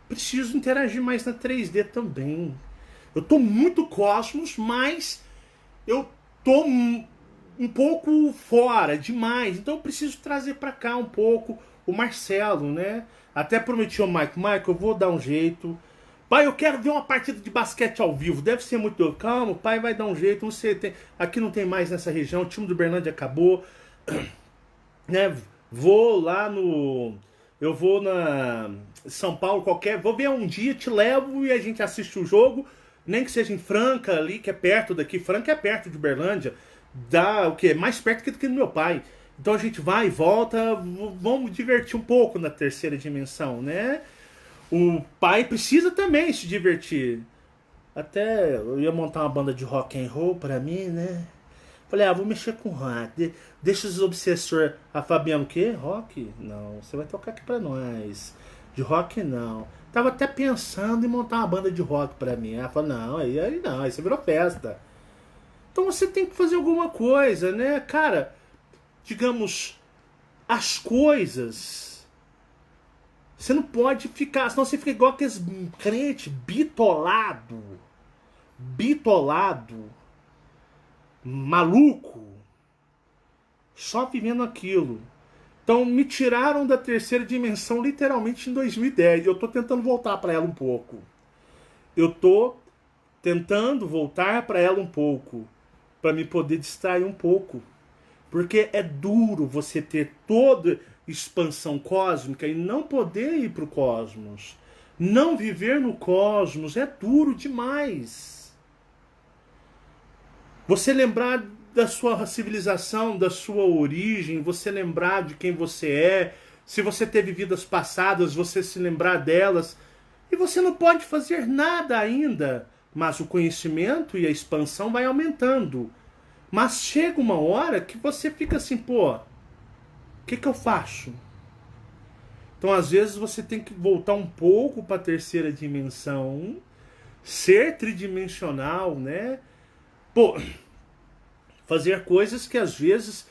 preciso interagir mais na 3D também. Eu tô muito cosmos, mas eu tô um pouco fora demais. Então eu preciso trazer pra cá um pouco o Marcelo, né? Até prometi ao Mike, eu vou dar um jeito. Pai, eu quero ver uma partida de basquete ao vivo. Deve ser muito doido. Calma, o pai vai dar um jeito. Você tem... Aqui não tem mais nessa região. O time do Uberlândia acabou. Né? Vou lá no... Eu vou na São Paulo qualquer... Vou ver um dia, te levo e a gente assiste o jogo. Nem que seja em Franca ali, que é perto daqui. Franca é perto de Uberlândia. Dá o quê? Mais perto que do meu pai. Então a gente vai e volta. Vamos divertir um pouco na terceira dimensão, né? O pai precisa também se divertir. Até eu ia montar uma banda de rock and roll pra mim, né? Falei, vou mexer com rock. Deixa os obsessores. A Fabiana, o quê? Rock? Não, você vai tocar aqui pra nós. De rock, não. Tava até pensando em montar uma banda de rock pra mim. Ela falou, não, aí não, aí você virou festa. Então você tem que fazer alguma coisa, né? Cara, digamos, as coisas. Você não pode ficar, senão você fica igual aqueles crente bitolado, maluco, só vivendo aquilo. Então me tiraram da terceira dimensão literalmente em 2010. Eu tô tentando voltar para ela um pouco. Eu tô tentando voltar para ela um pouco, para me poder distrair um pouco. Porque é duro você ter toda expansão cósmica e não poder ir para o cosmos. Não viver no cosmos é duro demais. Você lembrar da sua civilização, da sua origem, você lembrar de quem você é, se você teve vidas passadas, você se lembrar delas. E você não pode fazer nada ainda, mas o conhecimento e a expansão vai aumentando. Mas chega uma hora que você fica assim, pô, o que eu faço? Então, às vezes, você tem que voltar um pouco para a terceira dimensão, ser tridimensional, né? Pô, fazer coisas que, às vezes,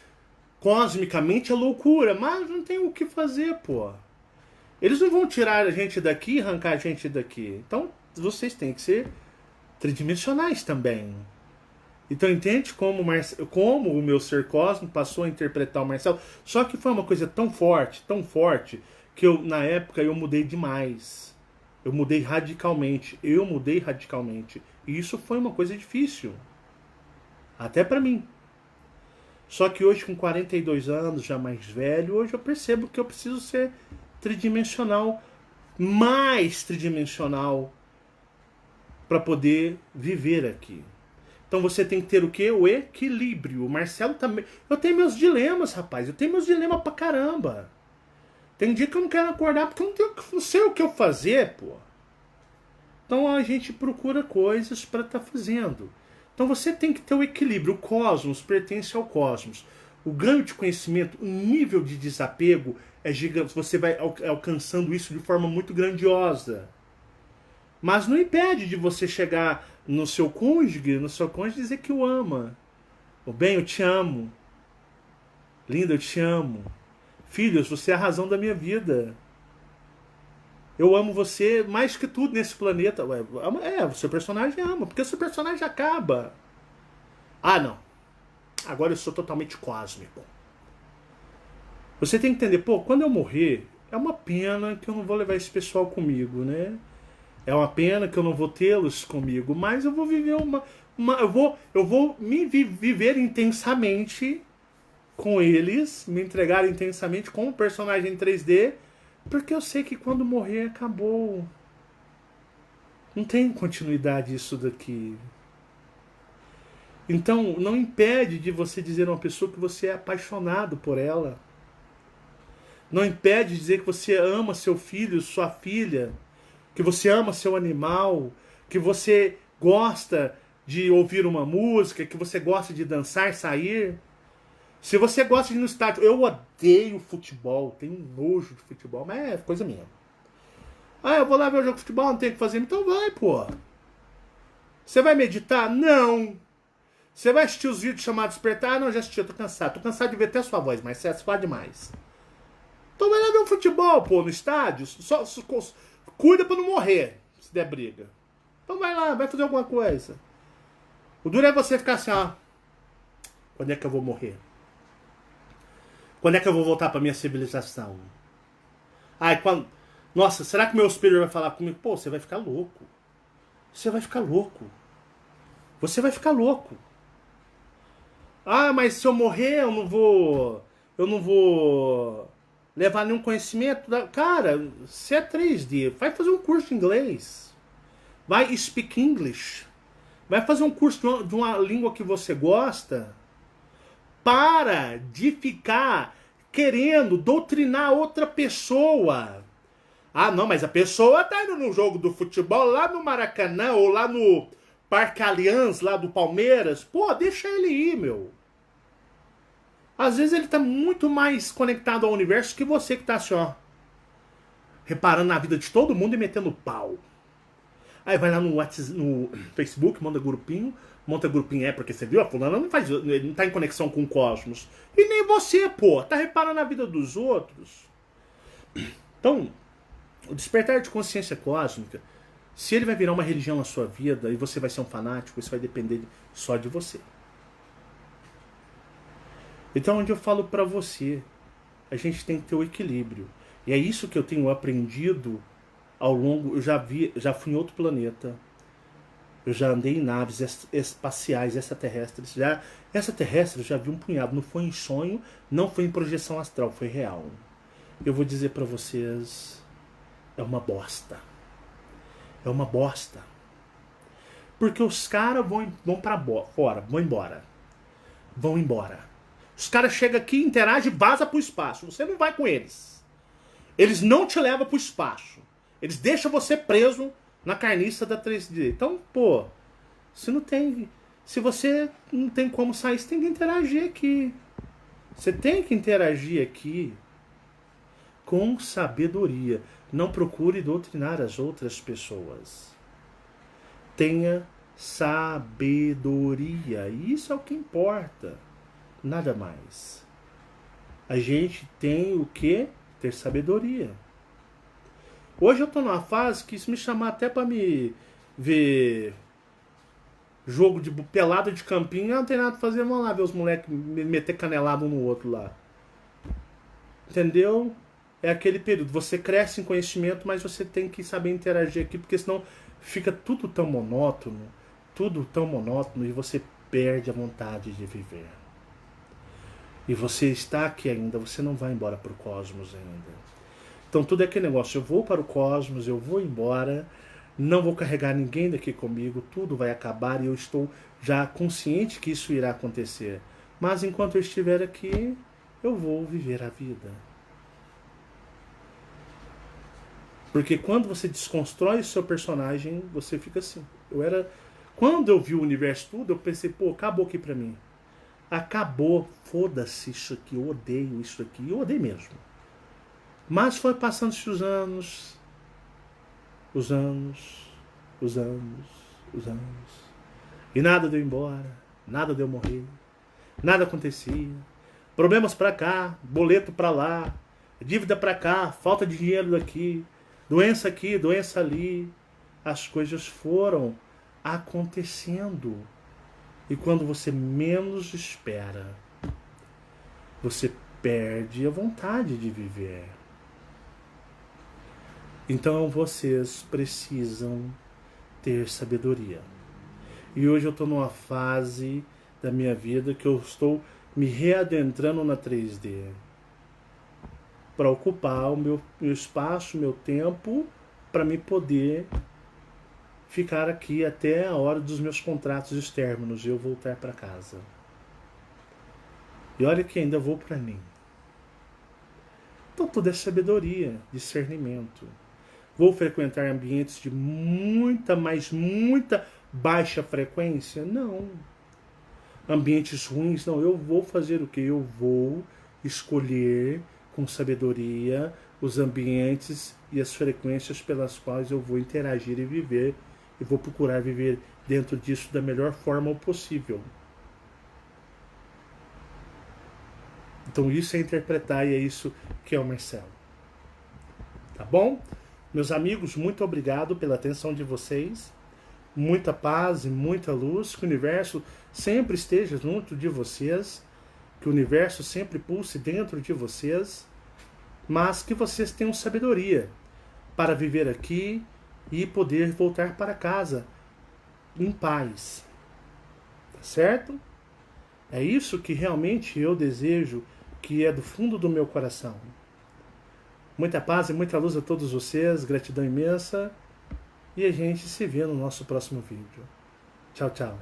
cosmicamente é loucura, mas não tem o que fazer, pô. Eles não vão tirar a gente daqui e arrancar a gente daqui. Então, vocês têm que ser tridimensionais também. Então entende como o meu ser cósmico passou a interpretar o Marcelo. Só que foi uma coisa tão forte, que na época eu mudei demais. Eu mudei radicalmente. E isso foi uma coisa difícil. Até pra mim. Só que hoje, com 42 anos, já mais velho, hoje eu percebo que eu preciso ser tridimensional. Mais tridimensional. Para poder viver aqui. Então você tem que ter o quê? O equilíbrio. O Marcelo também. Eu tenho meus dilemas, rapaz. Eu tenho meus dilemas pra caramba. Tem dia que eu não quero acordar porque eu não sei o que eu fazer, pô. Então a gente procura coisas para estar fazendo. Então você tem que ter o equilíbrio. O cosmos pertence ao cosmos. O ganho de conhecimento, o nível de desapego é gigante. Você vai alcançando isso de forma muito grandiosa. Mas não impede de você chegar no seu cônjuge dizer que o ama. O bem, eu te amo. Linda, eu te amo. Filhos, você é a razão da minha vida. Eu amo você mais que tudo nesse planeta. O seu personagem ama, porque o seu personagem acaba. Ah, não. Agora eu sou totalmente cósmico. Você tem que entender, pô, quando eu morrer, é uma pena que eu não vou levar esse pessoal comigo, né? É uma pena que eu não vou tê-los comigo, mas eu vou viver eu vou viver intensamente com eles, me entregar intensamente com o personagem em 3D, porque eu sei que quando morrer acabou. Não tem continuidade isso daqui. Então, não impede de você dizer a uma pessoa que você é apaixonado por ela. Não impede de dizer que você ama seu filho, sua filha, que você ama seu animal, que você gosta de ouvir uma música, que você gosta de dançar, sair. Se você gosta de ir no estádio, eu odeio futebol, tenho nojo de futebol, mas é coisa minha. Ah, eu vou lá ver o jogo de futebol, não tenho o que fazer, então vai, pô. Você vai meditar? Não. Você vai assistir os vídeos chamados Despertar? Ah, não, já assisti, eu tô cansado. Tô cansado de ver até sua voz, mas você fala demais. Então vai lá ver um futebol, pô, no estádio. Só cuida pra não morrer, se der briga. Então vai lá, vai fazer alguma coisa. O duro é você ficar assim, ó. Quando é que eu vou morrer? Quando é que eu vou voltar pra minha civilização? Ai, quando... Nossa, será que meu superior vai falar comigo? Pô, você vai ficar louco. Você vai ficar louco. Você vai ficar louco. Ah, mas se eu morrer, eu não vou levar nenhum conhecimento. Cara, você é 3D. Vai fazer um curso de inglês. Vai speak English. Vai fazer um curso de uma língua que você gosta. Para de ficar querendo doutrinar outra pessoa. Ah, não, mas a pessoa tá indo no jogo do futebol lá no Maracanã ou lá no Parque Allianz, lá do Palmeiras. Pô, deixa ele ir, meu. Às vezes ele tá muito mais conectado ao universo que você que tá assim, ó, reparando na vida de todo mundo e metendo pau. Aí vai lá no WhatsApp, no Facebook, monta grupinho porque você viu, a fulana não tá em conexão com o cosmos. E nem você, pô, tá reparando na vida dos outros. Então, o despertar de consciência cósmica, se ele vai virar uma religião na sua vida e você vai ser um fanático, isso vai depender só de você. Então, onde eu falo pra você, a gente tem que ter o equilíbrio. E é isso que eu tenho aprendido ao longo. Eu já fui em outro planeta. Eu já andei em naves espaciais, extraterrestres. Extraterrestres eu já vi um punhado. Não foi em sonho, não foi em projeção astral, foi real. Eu vou dizer pra vocês, é uma bosta. É uma bosta. Porque os caras vão para fora, vão embora. Vão embora. Os caras chegam aqui, interagem e vazam pro espaço. Você não vai com eles. Eles não te levam pro espaço. Eles deixam você preso na carniça da 3D. Então, pô, se você não tem como sair, você tem que interagir aqui. Você tem que interagir aqui com sabedoria. Não procure doutrinar as outras pessoas. Tenha sabedoria. E isso é o que importa. Nada mais. A gente tem o que? Ter sabedoria. Hoje eu tô numa fase que se me chamar até pra me ver jogo de pelada de campinho, eu não tem nada pra fazer, vamos lá ver os moleques meter canelado um no outro lá. Entendeu? É aquele período. Você cresce em conhecimento, mas você tem que saber interagir aqui, porque senão fica tudo tão monótono, e você perde a vontade de viver. E você está aqui ainda, você não vai embora para o cosmos ainda. Então tudo é aquele negócio, eu vou para o cosmos, eu vou embora, não vou carregar ninguém daqui comigo, tudo vai acabar e eu estou já consciente que isso irá acontecer. Mas enquanto eu estiver aqui, eu vou viver a vida. Porque quando você desconstrói o seu personagem, você fica assim. Quando eu vi o universo tudo, eu pensei, pô, acabou aqui pra mim. Acabou, foda-se isso aqui, eu odeio isso aqui, eu odeio mesmo. Mas foi passando-se os anos. E nada deu embora, nada deu morrer, nada acontecia. Problemas pra cá, boleto pra lá, dívida pra cá, falta de dinheiro daqui, doença aqui, doença ali. As coisas foram acontecendo. E quando você menos espera, você perde a vontade de viver. Então vocês precisam ter sabedoria. E hoje eu estou numa fase da minha vida que eu estou me readentrando na 3D. Para ocupar o meu espaço, o meu tempo, para me poder ficar aqui até a hora dos meus contratos externos e eu voltar para casa. E olha que ainda vou para mim. Então tudo é sabedoria, discernimento. Vou frequentar ambientes de muita baixa frequência? Não. Ambientes ruins? Não. Eu vou fazer o quê? Eu vou escolher com sabedoria os ambientes e as frequências pelas quais eu vou interagir e viver. E vou procurar viver dentro disso da melhor forma possível. Então isso é interpretar e é isso que é o Marcelo. Tá bom? Meus amigos, muito obrigado pela atenção de vocês. Muita paz e muita luz. Que o universo sempre esteja junto de vocês. Que o universo sempre pulse dentro de vocês. Mas que vocês tenham sabedoria para viver aqui e poder voltar para casa em paz. Tá certo? É isso que realmente eu desejo, que é do fundo do meu coração. Muita paz e muita luz a todos vocês, gratidão imensa. E a gente se vê no nosso próximo vídeo. Tchau, tchau.